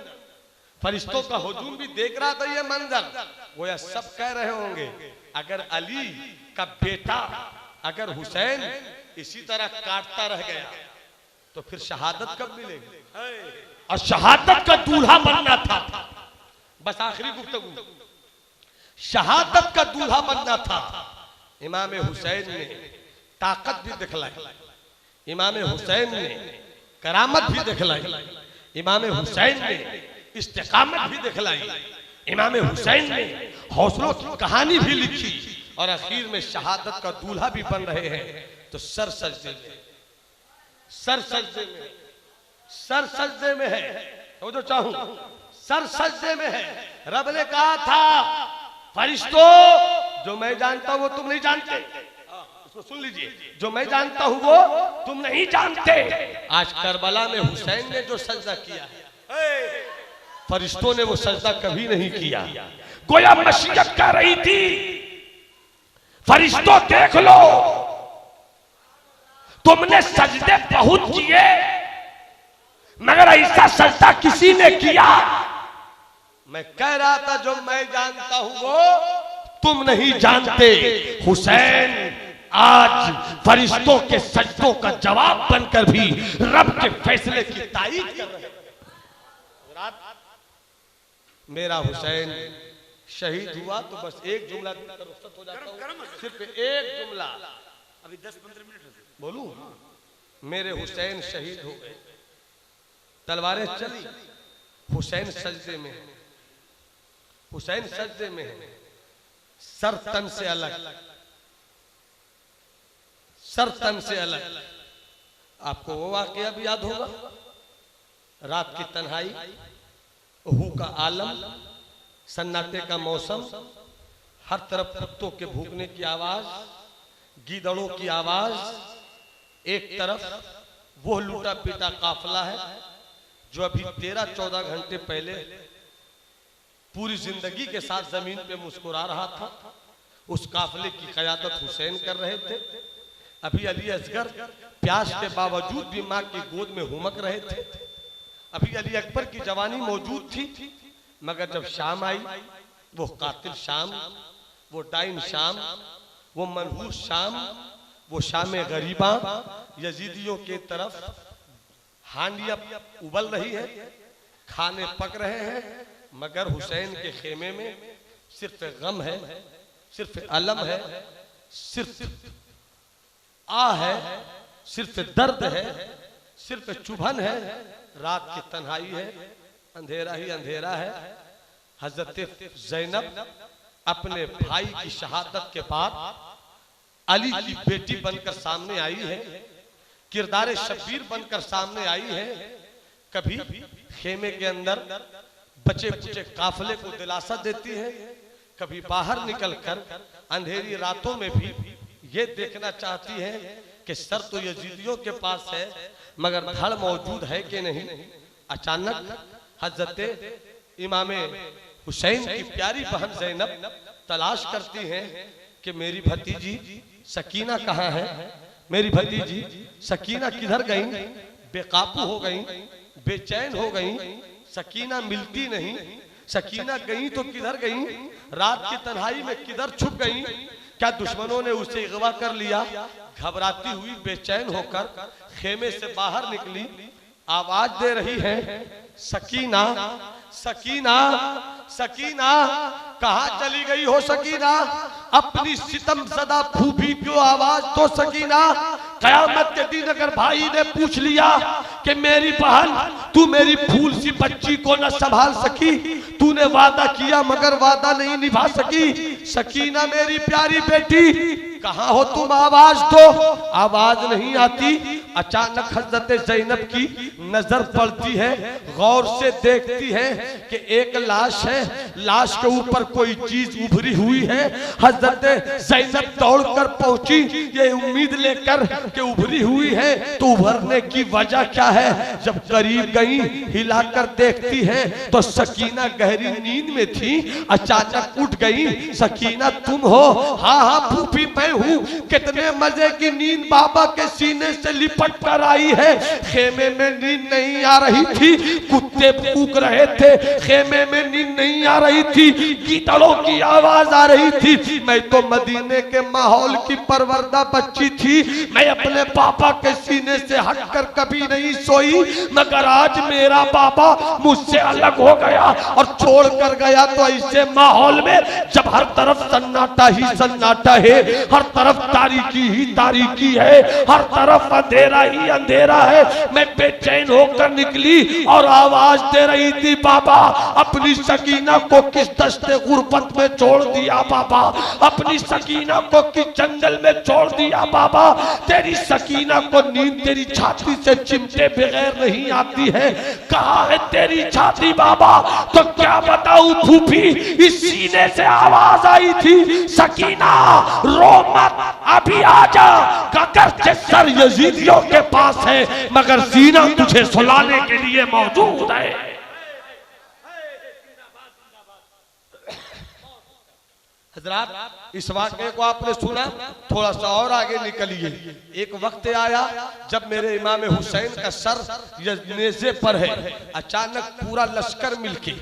फरिश्तों का हुजूम भी देख रहा था ये मंजर। वो यह सब कह रहे होंगे अगर अली का बेटा, अगर हुसैन इसी तरह काटता रह गया तो फिर शहादत कब मिलेगी। और शहादत का दूल्हा बनना था। बस आखिरी गुफ्तगू, शहादत का दूल्हा बनना था। इमाम हुसैन ने ताकत भी दिखलाई, इमाम हुसैन ने करामत भी दिखलाई, इमाम हुसैन ने इस्तिकामत भी दिखलाई, इमाम हुसैन ने हौसलों की कहानी भी लिखी, और आखिर में शहादत का दूल्हा भी बन रहे हैं। तो सर सजदे में, सर सजदे में, सर सजदे में है। तो जो चाहूं सर सजदे में है। रब ने कहा था फरिश्तों जो मैं जानता हूं वो तुम नहीं जानते, इसको सुन लीजिए, जो मैं जानता हूं वो तुम नहीं जानते। आज करबला में हुसैन ने जो सजदा किया है, फरिश्तों ने वो सजदा कभी नहीं किया। गोया मशीयत कर रही थी फरिश्तों देख लो, तुमने सजदे बहुत किए, मगर ऐसा सजदा किसी ने किया। मैं कह रहा था जो मैं जानता हूं वो तुम नहीं जानते। हुसैन आज फरिश्तों के सजदों का जवाब बनकर भी रब के फैसले की ताईद कर रहे हैं। मेरा हुसैन शहीद हुआ तो बस एक जुमला देकर रुखसत हो जाता हूं, सिर्फ एक जुमला। अभी 10-15 मिनट बोलूं? मेरे हुसैन शहीद हो गए, तलवारें चली, हुसैन सजदे में है, हुसैन सजदे में है, सर तन से अलग, सर तन से अलग। आपको वो वाकया भी याद होगा, रात की तन्हाई, हू का आलम, सन्नाटे का मौसम, हर तरफ कुत्तों के भूखने की आवाज, गीदड़ों की आवाज, एक तरफ वो लूटा पीटा काफिला है जो अभी 13-14 घंटे पहले पूरी जिंदगी के साथ जमीन पे मुस्कुरा रहा था। उस काफिले की क़यादत हुसैन कर रहे थे। अभी अली असगर प्यास के बावजूद भी माँ की गोद में हुमक रहे थे। अभी अली अकबर की जवानी मौजूद थी, मगर जब शाम आई, वो कातिल शाम, वो डाइन शाम, वो मनहूस शाम, वो शाम गरीबा, यजीदियों के तरफ हांडियां उबल रही है, खाने पक रहे हैं, मगर हुसैन के खेमे में सिर्फ गम है, सिर्फ अलम है, सिर्फ आ है, सिर्फ दर्द है, सिर्फ चुभन है, रात की तन्हाई है, अंधेरा ही अंधेरा है। हजरत ज़ैनब अपने भाई की शहादत के बाद अली की बेटी बनकर सामने आई है, किरदार शब्बीर बनकर सामने आई है। कभी खेमे के अंदर बचे कुचे काफिले को दिलासा देती है, कभी बाहर निकलकर अंधेरी रातों में भी ये देखना चाहती है कि सर तो यजीदियों के पास है, मगर धड़ मौजूद है कि नहीं। अचानक हजरत इमाम हुसैन की प्यारी बहन ज़ैनब तलाश करती हैं कि मेरी भतीजी सकीना कहाँ है, मेरी भतीजी सकीना किधर गई, बेकाबू हो गई, बेचैन हो गई, सकीना मिलती नहीं, सकीना गई तो किधर गई, रात की तन्हाई में किधर छुप गई, क्या दुश्मनों ने उसे अगवा कर लिया। घबराती हुई बेचैन होकर खेमे से बाहर निकली, आवाज दे रही है, सकीना सकीना सकीना, कहाँ चली गई हो सकीना, अपनी सितम सदा फूफी क्यों आवाज तो सकीना। कयामत के दिन अगर भाई ने पूछ लिया कि मेरी बहन तू मेरी फूल सी बच्ची को न संभाल सकी, तूने वादा किया मगर वादा नहीं निभा सकी, सकीना मेरी प्यारी बेटी कहाँ हो तुम, आवाज दो, आवाज नहीं आती। अचानक हजरत ज़ैनब की नजर पड़ती है, गौर से देखती है कि एक लाश है, लाश के ऊपर कोई चीज उभरी हुई है। हजरत ज़ैनब दौड़कर पहुंची ये उम्मीद लेकर कि उभरी हुई है, तो उभरने की वजह क्या है। जब करीब गई हिलाकर देखती है तो सकीना गहरी नींद में थी, अचानक उठ गई। सकीना तुम हो? हाँ हाँ फूफी मैं हूँ। कितने मजे की नींद बाबा के सीने से लिपट कर आई है। खेमे में नींद नहीं आ रही थी, कुत्ते भूक रहे थे, खेमे में नींद नहीं आ रही थी, गीदड़ों की आवाज आ रही थी। मैं तो मदीने के माहौल की परवरदा बच्ची थी, मैं अपने पापा के सीने से हटकर कभी नहीं सोई, मगर आज मेरा पापा मुझसे अलग हो गया और छोड़ कर गया। तो ऐसे माहौल में जब हर तरफ सन्नाटा ही सन्नाटा है, हर तरफ तारीकी ही तारीकी है, हर तरफ अंधेरा ही अंधेरा है, मैं बेचैन होकर निकली और आवाज दे रही थी, बाबा अपनी सकीना को किस दस्ते गुर्बत में छोड़ दिया, बाबा अपनी सकीना को किस जंगल में छोड़ दिया, बाबा तेरी सकीना को नींद तेरी छाती से चिमटे बगैर नहीं आती है, कहाँ है तेरी छाती बाबा। तो क्या बताऊं फूफी, इस सीने से आवाज आई थी, सकीना रो मत, अभी आजा, अगर सर यजीदियों के पास है मगर सीना तुझे सुलाने के लिए मौजूद है। हजरात इस वाक़े को आपने सुना, थोड़ा सा और आगे निकलिए। एक वक्त आया जब मेरे इमाम हुसैन का सर नेज़े पर है, अचानक पूरा लश्कर मिलके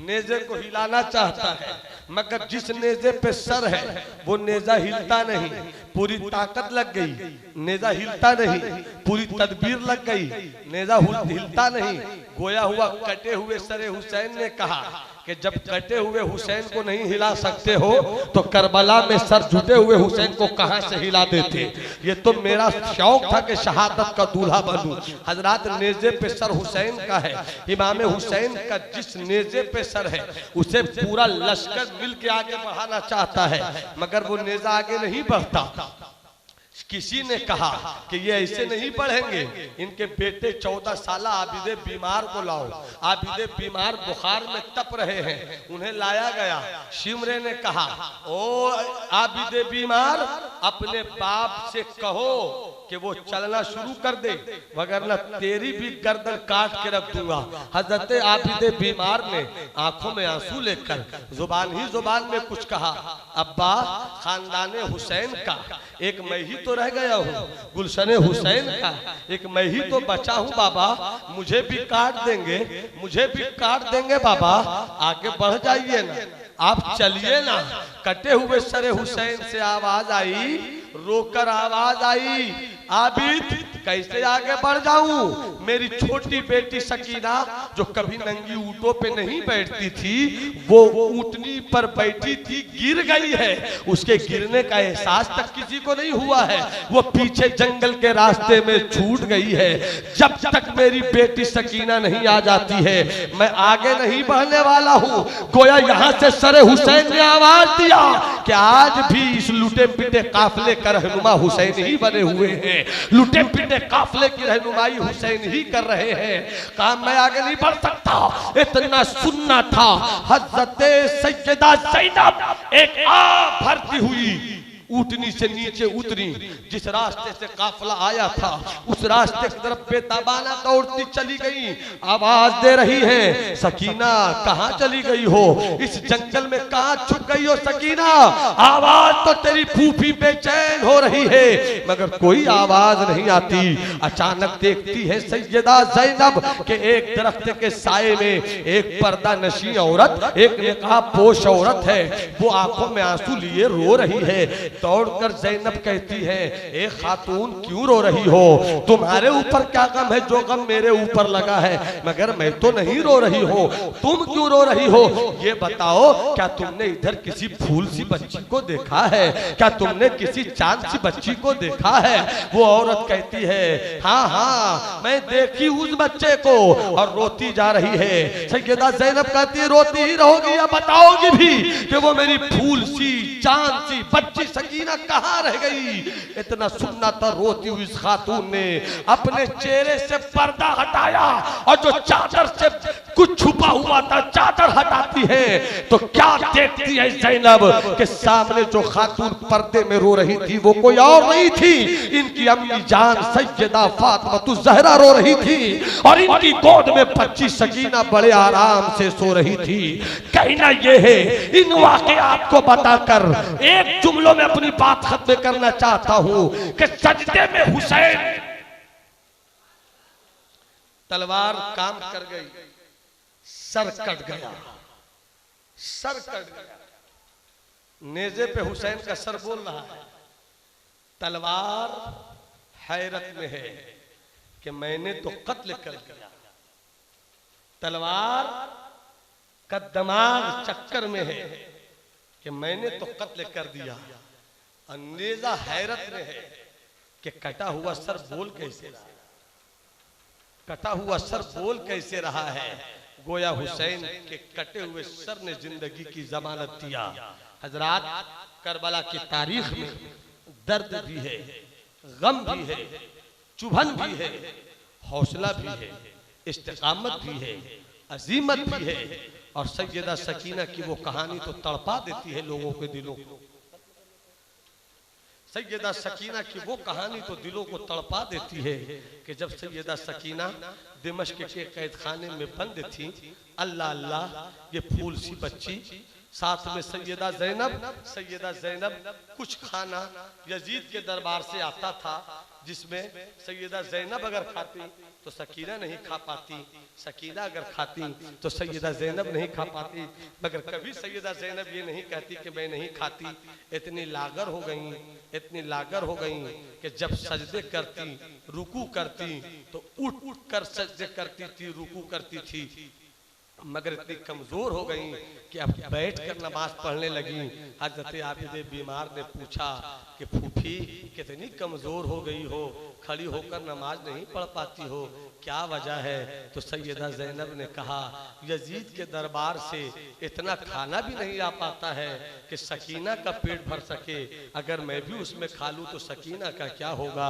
नेज़े को हिलाना चाहता है, मगर जिस नेज़े पे सर है वो नेज़ा हिलता नहीं। पूरी ताकत लग गई, नेज़ा हिलता नहीं, पूरी तदबीर लग गई, नेज़ा हिलता नहीं। गोया हुआ कटे हुए सरे हुसैन ने कहा कि जब कटे हुए हुसैन को नहीं हिला सकते हो तो करबला में सर झुटे हुए हुसैन को कहां से हिला देते। ये तो मेरा शौक था कि शहादत का दूल्हा बनूं। हजरात नेज़े पे सर हुसैन का है, इमाम हुसैन का जिस नेज़े पे सर है उसे पूरा लश्कर मिल के आगे बढ़ाना चाहता है, मगर वो नेज़ा आगे नहीं बढ़ता। किसी ने कहा कि ये ऐसे नहीं बढ़ेंगे, इनके बेटे 14 साल आबिदे बीमार को लाओ। आबिदे बीमार बुखार में तप रहे हैं, उन्हें लाया गया। शिमरे ने कहा, ओ आबिदे बीमार, अपने बाप से कहो कि वो चलना शुरू कर दे, वगरना तेरी भी गर्दन काट के रख दूंगा। हजरत आबिदे बीमार ने आंखों में आंसू लेकर जुबान ही जुबान में कुछ कहा, अब्बा खानदाने हुसैन का एक मैं ही तो रह गया हूँ, गुलशन हुसैन का एक मैं ही तो बचा हूँ बाबा, मुझे भी काट देंगे, मुझे भी काट देंगे बाबा, आगे बढ़ जाइए ना, आप चलिए ना। कटे हुए सरे हुसैन से आवाज आई, रोकर आवाज आई, आबिद कैसे आगे बढ़ जाऊं? मेरी छोटी बेटी सकीना जो कभी नंगी ऊँटों पे नहीं बैठती थी, वो ऊँटनी पर बैठी थी, गिर गई है। उसके गिरने का एहसास तक किसी को नहीं हुआ है, वो पीछे जंगल के रास्ते में छूट गई है। जब तक मेरी बेटी सकीना नहीं आ जाती है मैं आगे नहीं बढ़ने वाला हूँ। गोया यहाँ से सरे हुसैन ने आवाज दिया कि आज भी इस लुटे पिटे काफिले का रहनुमा हुसैन ही बने हुए हैं, लुटे पिटे काफिले की रहनुमाई हुसैन ही कर रहे हैं। काम मैं आगे नहीं बढ़ सकता, इतना सुनना था। हज़रत सैयदा ज़ैनब एक आ भरती हुई ऊँटनी से नीचे उतरी, जिस रास्ते से काफिला आया था उस रास्ते की तरफ बेताबाना दौड़ती चली गई। आवाज दे रही है, सकीना कहाँ चली गई हो? इस जंगल में कहाँ छुप गई हो सकीना? आवाज तो तेरी फूफी बेचैन हो रही है, मगर कोई आवाज नहीं आती। अचानक देखती है सैयदा ज़ैनब के एक दरख्त के साये में एक पर्दा नशी औरत, एक निकाब पोश औरत है, वो आंखों में आंसू लिए रो रही है। दौड़कर ज़ैनब कहती है, ए खातून क्यों रो रही हो? तुम्हारे ऊपर क्या गम है जो गम मेरे ऊपर लगा है? मगर मैं तो नहीं रो रही हो, तुम क्यों रो रही हो? ये बताओ, क्या तुमने इधर किसी फूल सी बच्ची को देखा है? क्या तुमने किसी चांद सी बच्ची को देखा है? वो औरत कहती है, हाँ हाँ मैं देखी उस बच्चे को, और रोती जा रही है। सैयदा ज़ैनब कहती है, रोती ही रहोगी या बताओगी भी कि वो मेरी फूल सी चांद सी बच्ची सकीना कहाँ रह गई? इतना सुनना था। रोती हुई इस खातून ने अपने चेहरे से पर्दा हटाया, और जो चादर से कुछ छुपा हुआ था चादर हटाती है तो क्या देखती है ज़ैनब के सामने जो खातून पर्दे में रो रही थी वो कोई और नहीं थी, इनकी अम्मी जान सैयदा फातिमा ज़हरा रो रही थी, और इनकी गोद में बच्ची सकीना बड़े आराम से सो रही थी। कहना यह है, इन वाक़यात को बताकर एक जुमलों में अपनी बात खत्म करना चाहता हूं कि सजदे में हुसैन, तलवार काम कर गई, सर कट गया, सर कट गया। नेज़े पे हुसैन का सर बोल रहा है, तलवार हैरत में है कि मैंने तो कत्ल कर दिया। तलवार का दिमाग चक्कर में है कि मैंने तो कत्ल कर दिया। नेज़ा हैरत में है कि कटा हुआ सर बोल कैसे रहा, कटा हुआ सर बोल कैसे रहा है। गोया हुसैन के कटे हुए सर ने जिंदगी की जमानत दिया। हजरात, करबला की तारीख में दर्द भी है, गम भी है, चुभन भी है, हौसला भी है, इस्तिकामत भी है, अजीमत भी है, और सैयदा सकीना की वो कहानी तो तड़पा देती है लोगों के दिलों को। सैयदा सकीना की वो कहानी तो दिलों को तड़पा देती है कि जब सैयदा सकीना दिमश्क के कैद खाने में बंद थी, अल्लाह अल्लाह ये फूल सी बच्ची साथ में सैयदा ज़ैनब कुछ खाना यजीद के दरबार से आता था, जिसमें सैयदा ज़ैनब अगर खाती तो सकीना नहीं खा पाती, सकीना अगर खाती तो सैयदा ज़ैनब नहीं खा पाती, मगर कभी सैयदा ज़ैनब ये नहीं कहती कि मैं नहीं खाती। इतनी लागर हो गई कि जब सजदे करती, रुकू करती तो उठ कर सजदे करती थी, रुकू करती थी, मगर इतनी कमजोर हो गई कि अब बैठ कर नमाज पढ़ने लगी। हजरत आबिद बीमार ने पूछा कि फूफी कितनी कमजोर हो गई हो, खड़ी होकर नमाज नहीं पढ़ पाती हो, क्या वजह है? तो सैयदा ज़ैनब ने कहा यजीद के दरबार से इतना खाना भी नहीं आ पाता है कि सकीना का पेट भर सके, अगर मैं भी उसमें खा लूं तो सकीना का क्या होगा।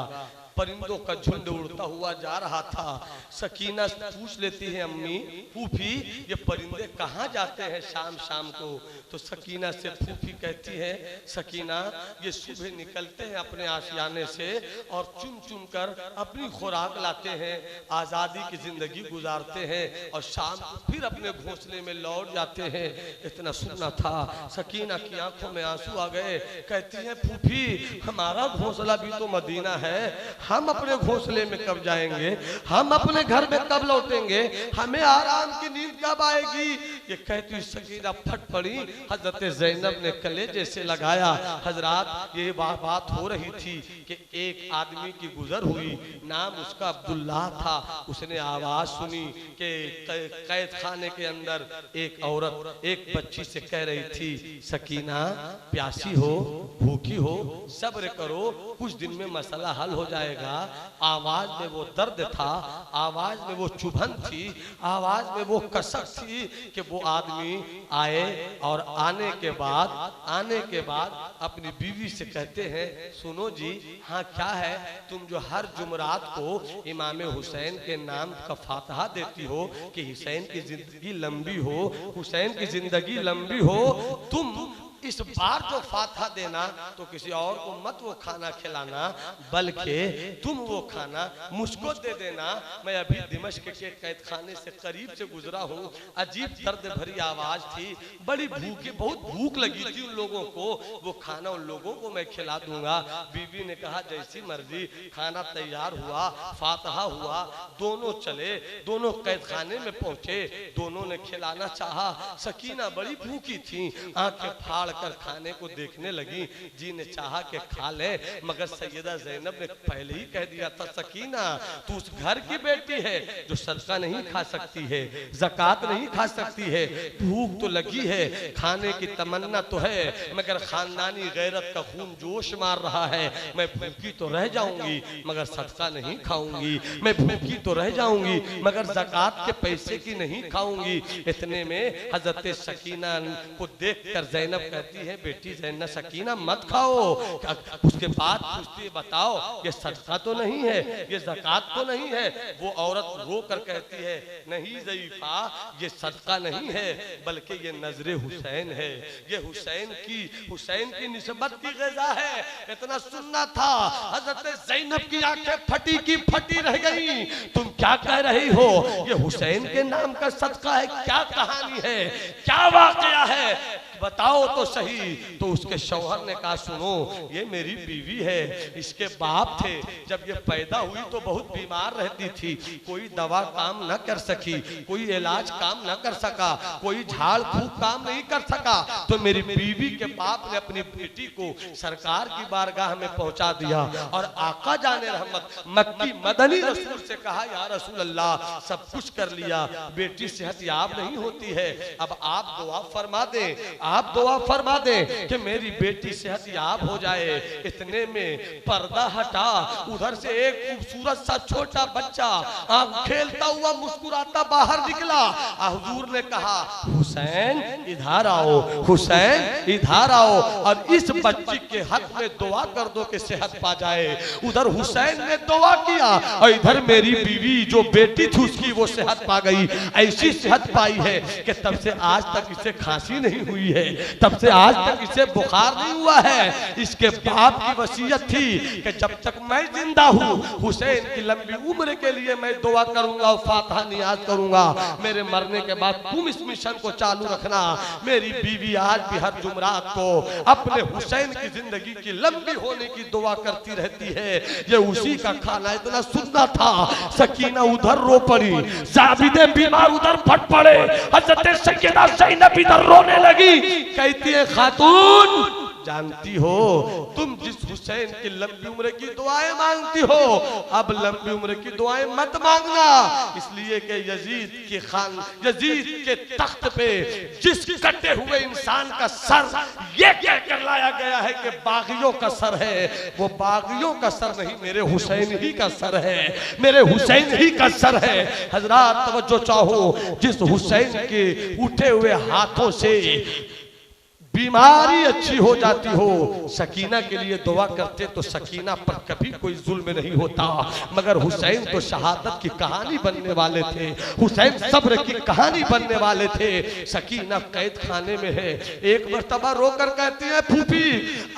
परिंदों का झुंड उड़ता हुआ जा रहा था। सकीना पूछ लेती है अम्मी फूफी ये परिंदे कहाँ जाते हैं शाम शाम को? तो सकीना से फूफी कहती है सकीना ये सुबह निकलते हैं अपने आशियाने से और चुन चुन कर अपनी खुराक लाते हैं, आज़ादी की जिंदगी गुजारते हैं और शाम को फिर अपने घोंसले में लौट जाते हैं। इतना सुनना था, सकीना की आंखों में आंसू आ गए। कहती है फूफी हमारा घोंसला भी तो मदीना है, हम अपने घोंसले में कब जाएंगे, हम अपने घर में कब लौटेंगे, हमें आराम की नींद कब आएगी? ये कहती सकीना फट पड़ी। हजरत ज़ैनब ने कलेजे से लगाया। हजरात ये बात हो रही थी कि एक आदमी की गुजर हुई, नाम उसका अब्दुल्लाह था। उसने आवाज सुनी कि कैद खाने के अंदर एक औरत एक बच्ची से कह रही थी सकीना प्यासी हो, भूखी हो, सब्र करो, कुछ दिन में मसला हल हो जाएगा। आवाज में वो दर्द था, आवाज में वो चुभन थी, आवाज में वो कसक थी कि वो आदमी आए और आने के बाद अपनी बीवी से कहते हैं सुनो जी, हाँ क्या है, तुम जो हर जुमरात को इमाम हुसैन के नाम का फातिहा देती हो कि हुसैन की जिंदगी लंबी हो, हुसैन की जिंदगी लंबी हो, तुम इस बार जो फातिहा देना तो किसी और को मत वो खाना खिलाना, बल्कि तुम वो खाना मुझको दे देना। मैं अभी दिमश्क के कैद खाने से करीब से गुजरा हूँ। अजीब दर्द भरी आवाज थी, बड़ी बहुत भूख लगी थी उन लोगों को, वो खाना उन लोगों को मैं खिला दूंगा। बीवी ने कहा जैसी मर्जी। खाना तैयार हुआ, फातिहा हुआ, दोनों चले, दोनों कैद खाने में पहुंचे, दोनों ने खिलाना चाहा। सकीना बड़ी भूखी थी, आंखें फाड़ कर खाने को देखने लगी। जी ने चाहा कि खा ले, मगर सैयदा ज़ैनब ने पहले ही कह दिया था सकीना तू उस घर की बेटी है जो सदका नहीं खा सकती है, ज़कात नहीं खा सकती है, भूख तो लगी है, खाने की तमन्ना तो है, मगर खानदानी गैरत का खून जोश मार रहा है। मैं भूखी तो रह जाऊंगी मगर सदका नहीं खाऊंगी, मैं भूखी तो रह जाऊंगी मगर ज़कात के पैसे की नहीं खाऊंगी। इतने में हजरत सकीना को देखकर ज़ैनब कहती है बेटी ज़ैनब सकीना मत खाओ। उसके बाद पूछती है बताओ ये सदका तो नहीं है, ये ज़कात तो नहीं है। वो औरत रो कर कहती है नहीं ज़ईफा ये सदका नहीं है बल्कि ये नजरे हुसैन है, ये हुसैन की निस्बत की ग़िज़ा है। इतना सुनना था, हज़रत ज़ैनब की आंखें फटी की फटी रह गई। तुम क्या कह रही हो, ये हुसैन के नाम का सदका है, क्या कहानी है, क्या वाक़या है, बताओ तो सही। तो उसके शौहर ने कहा सुनो ये मेरी बीवी है, इसके बाप थे, जब ये पैदा हुई तो बहुत बीमार रहती थी, कोई दवा काम न कर सकी, कोई इलाज काम न कर सका, कोई झाड़ फूक काम नहीं कर सका, तो मेरी बीवी के बाप ने अपनी बेटी को सरकार की बारगाह में पहुंचा दिया और आका जाने रहमत मक्की मदनी रसूल से कहा या रसूल अल्लाह सब कुछ कर लिया, बेटी सेहत याब नहीं होती है, अब आप दुआ फरमा दें, आप दुआ फरमा दें कि मेरी बेटी सेहत याब हो जाए। इतने में पर्दा हटा, उधर से एक खूबसूरत सा छोटा बच्चा खेलता हुआ मुस्कुराता बाहर निकला। हुजूर ने कहा हुसैन इधर आओ, हुसैन इधर आओ और इस बच्ची के हक में दुआ कर दो कि सेहत पा जाए। उधर हुसैन ने दुआ किया और इधर मेरी बीवी जो बेटी थी उसकी वो सेहत पा गई। ऐसी सेहत पाई है कि तब से आज तक इसे खांसी नहीं हुई है, है, तब से आज तक इसे बुखार नहीं हुआ है। इसके बाप की वसीयत थी कि जब तक मैं जिंदा हूँ हुसैन की लंबी उम्र के लिए मैं दुआ करूंगा और फातिहा नियाज करूंगा। मेरे मरने के बाद तुम इस मिशन को चालू रखना। मेरी बीवी आज भी हर जुमरात को अपने हुसैन की जिंदगी की लंबी होने की दुआ करती रहती है। ये उसी का खाना इतना सुनना था। सकीना उधर रो पड़ी, जाबिदे बीमार उधर फट पड़े, हजरत सैयदा ज़ैनब इधर रोने लगी। कहती है खातून जानती हो तुम जिस हुसैन की लंबी उम्र की दुआएं मांगती हो अब लंबी उम्र की दुआएं मत मांगना, इसलिए कि यजीद के तख्त पे जिस कटे हुए इंसान का सर ये कहकर लाया गया है कि बागियों का सर है, वो बागियों का सर नहीं मेरे हुसैन ही का सर है, मेरे हुसैन ही का सर है। हजरात तवज्जो चाहो, जिस हुसैन के उठे हुए हाथों से बीमारी अच्छी हो जाती हो, सकीना के लिए दुआ करते तो सकीना पर कभी कोई जुल्म नहीं होता। मगर हुसैन तो शहादत की कहानी बनने वाले थे, हुसैन सब्र की कहानी बनने वाले थे। सकीना कैद खाने में है, एक मर्तबा रोकर कहती है फूफी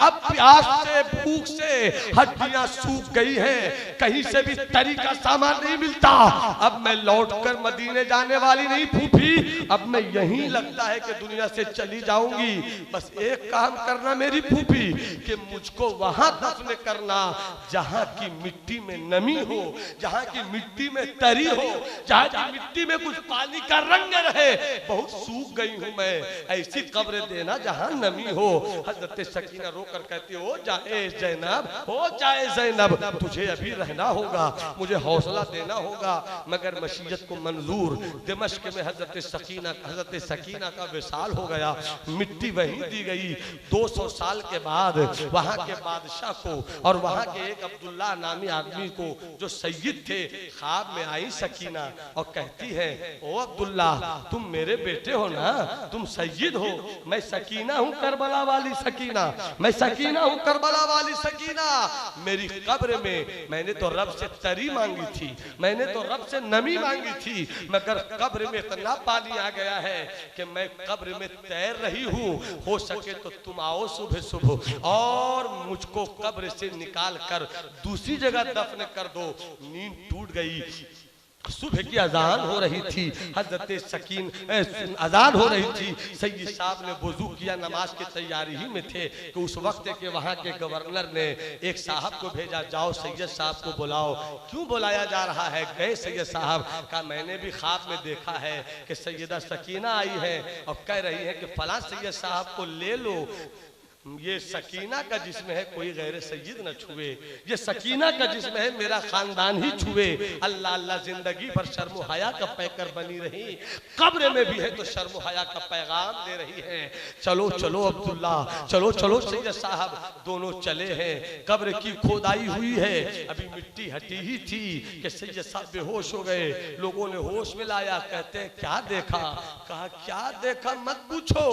अब प्यास से भूख से हड्डियां सूख गई हैं, कहीं से भी तरी का सामान नहीं मिलता, अब मैं लौटकर मदीने जाने वाली नहीं फूफी, अब मैं यहीं लगता है कि दुनिया से चली जाऊंगी। बस एक काम करना मेरी फूफी कि मुझको वहां दफन करना जहां की मिट्टी में नमी हो, जहां की मिट्टी में तरी हो, जहां की मिट्टी में कुछ पानी का रंग रहे। बहुत सूख गई हूं मैं, ऐसी कब्र देना जहां नमी हो। हजरत सकीना रोकर कहती हो जाए ज़ैनब, हो जाए ज़ैनब, तुझे अभी रहना होगा, मुझे हौसला देना होगा। मगर मशीयत को मंजूर दिमश्क में हजरत सकीना का विसाल हो गया, मिट्टी वही दी गई। 200 साल के बाद वहां के बादशाह को और वहां के एक अब्दुल्ला नामी आदमी को जो सैयद थे ख्वाब में आई सकीना और कहती है ओ अब्दुल्ला तुम मेरे बेटे हो ना, तुम सैयद हो, मैं सकीना हूँ करबला वाली सकीना, मैं सकीना हूँ करबला वाली सकीना। मेरी कब्र में मैंने तो रब से तरी मांगी थी, मैंने तो रब से नमी मांगी थी, मगर कब्र में इतना पानी आ गया है कि मैं कब्र में तैर रही हूँ। हो सके तो तुम आओ सुबह सुबह और मुझको कब्र से निकाल कर दूसरी जगह दफन कर दो। नींद टूट गई, सुबह की अजान हो रही थी, हजरत सकीन अजान हो रही थी। सैयद साहब ने वुजू किया, नमाज की तैयारी ही में थे कि उस वक्त के वहाँ के गवर्नर ने एक साहब को भेजा, जाओ सैयद साहब को बुलाओ। क्यों बुलाया जा रहा है? गए सैयद साहब का मैंने भी ख्वाब में देखा है कि सैयदा सकीना आई है और कह रही है कि फलां सैयद साहब को ले लो, ये सकीना का जिस्म है, कोई गैर सैयद न छुए, ये सकीना का जिस्म है, मेरा खानदान ही छुए। अल्लाह अल्लाह जिंदगी भर शर्म हया का पैकर बनी रही, कब्र में भी है तो शर्म हया का पैगाम दे रही है। चलो चलो अब्दुल्ला, चलो चलो सैयद साहब। दोनों चले हैं, कब्र की खोदाई हुई है, अभी मिट्टी हटी ही थी कि सैयद साहब बेहोश हो गए। लोगों ने होश में लाया, कहते हैं क्या देखा? कहा क्या देखा मत पूछो,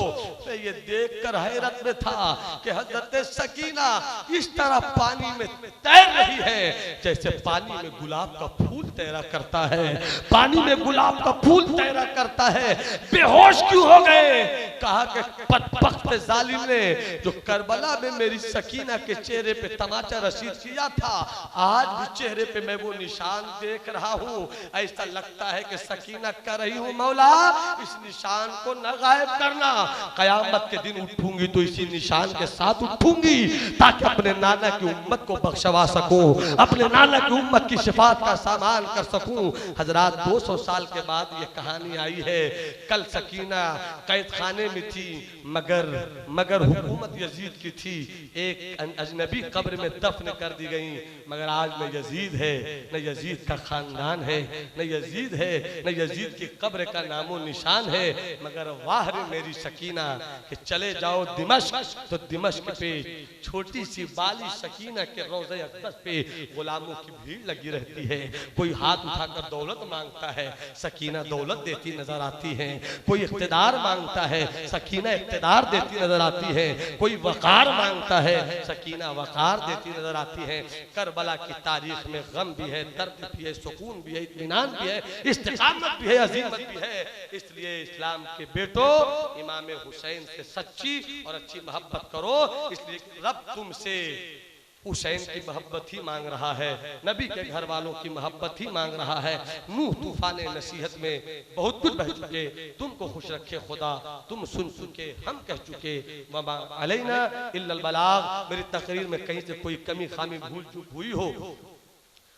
ये देख कर हैरत में था कि हजरत सकीना इस तरह पानी में तैर रही है जैसे पानी में गुलाब का फूल तैरा करता है, पानी में गुलाब का फूल तैरा करता है। बेहोश क्यों हो गए? कहा कि बदबख्त जालिम ने जो करबला में मेरी सकीना के चेहरे पे तमाचा रसीद किया था, आज भी चेहरे पे मैं वो निशान देख रहा हूँ। ऐसा लगता है कि सकीना कर रही हूँ मौला इस निशान को न गायब करना, कयामत के दिन उठूंगी तो इसी निशान के साथ उठूंगी ताकि अपने नाना की उम्मत को बख्शवा सकूं, अपने नाना की उम्मत की शिफात का सामान कर सकूं। हजरात 200 साल के बाद ये कहानी आई है। कल सकीना कैद खाने में थी, मगर हुकूमत यजीद की थी, एक अजनबी कब्र में दफन कर दी गई। मगर आज न यजीद है, न यजीद का खानदान है, न यजीद है, न यजीद की कब्र का नामो निशान है। मगर वाह रे मेरी सकीना कि चले जाओ दिमश्क, तो दिमश्क पे छोटी सी बाली सकीना के रोज़े अक़दस पे गुलामों की भीड़ लगी रहती है। कोई हाथ उठाकर दौलत मांगता है, सकीना दौलत देती नजर आती है। कोई इख्तिदार मांगता है, सकीना इक़्तिदार देती नजर आती है। कोई वक़ार मांगता है, सकीना वक़ार देती नजर आती है। करबला की तारीख में गम भी है, दर्द भी है, सुकून भी है, इत्मीनान भी है, इस्तिकामत भी है, अज़ीमत भी है। इसलिए इस्लाम के बेटो इमाम हुसैन से सच्ची और अच्छी मोहब्बत करो। इसलिए रब तुमसे हुसैन की मोहब्बत ही मांग रहा है, नबी के घर वालों की मोहब्बत ही मांग रहा है। नूह तूफान नसीहत में बहुत कुछ बह चुके, तुमको खुश रखे खुदा, तुम सुन चुके, हम कह चुके। वमा अलैना इल्लल बलाग। मेरी तकरीर में कहीं से कोई कमी खामी भूल चूक हुई हो,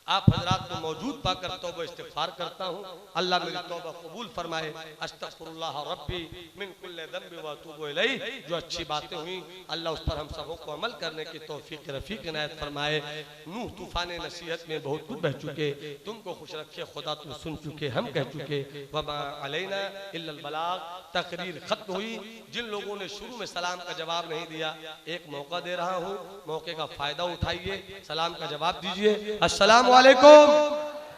आप हजरात को मौजूद पाकर तौबा इस्तिग़फ़ार करता हूँ। अल्लाह मेरी तौबा कबूल फरमाए। अस्तग़फ़िरुल्लाह रब्बी मिन कुल्लि ज़ंबि व अतूबु इलैह। जो अच्छी बातें हुई अल्लाह उस पर हम सबों को अमल करने की तौफीक रफ़ीक इनायत फरमाए। नूह तूफान नसीहत में बहुत कुछ बह चुके, तुमको खुश रखे खुदा, तुम सुन चुके, हम कह चुके। वमा अलैना इल्लल बलाग। तकरीर खत्म हुई। जिन लोगों ने शुरू में सलाम का जवाब नहीं दिया, एक मौका दे रहा हूँ, मौके का फ़ायदा उठाइए, सलाम का जवाब दीजिए। अस्सलाम वालेकुम।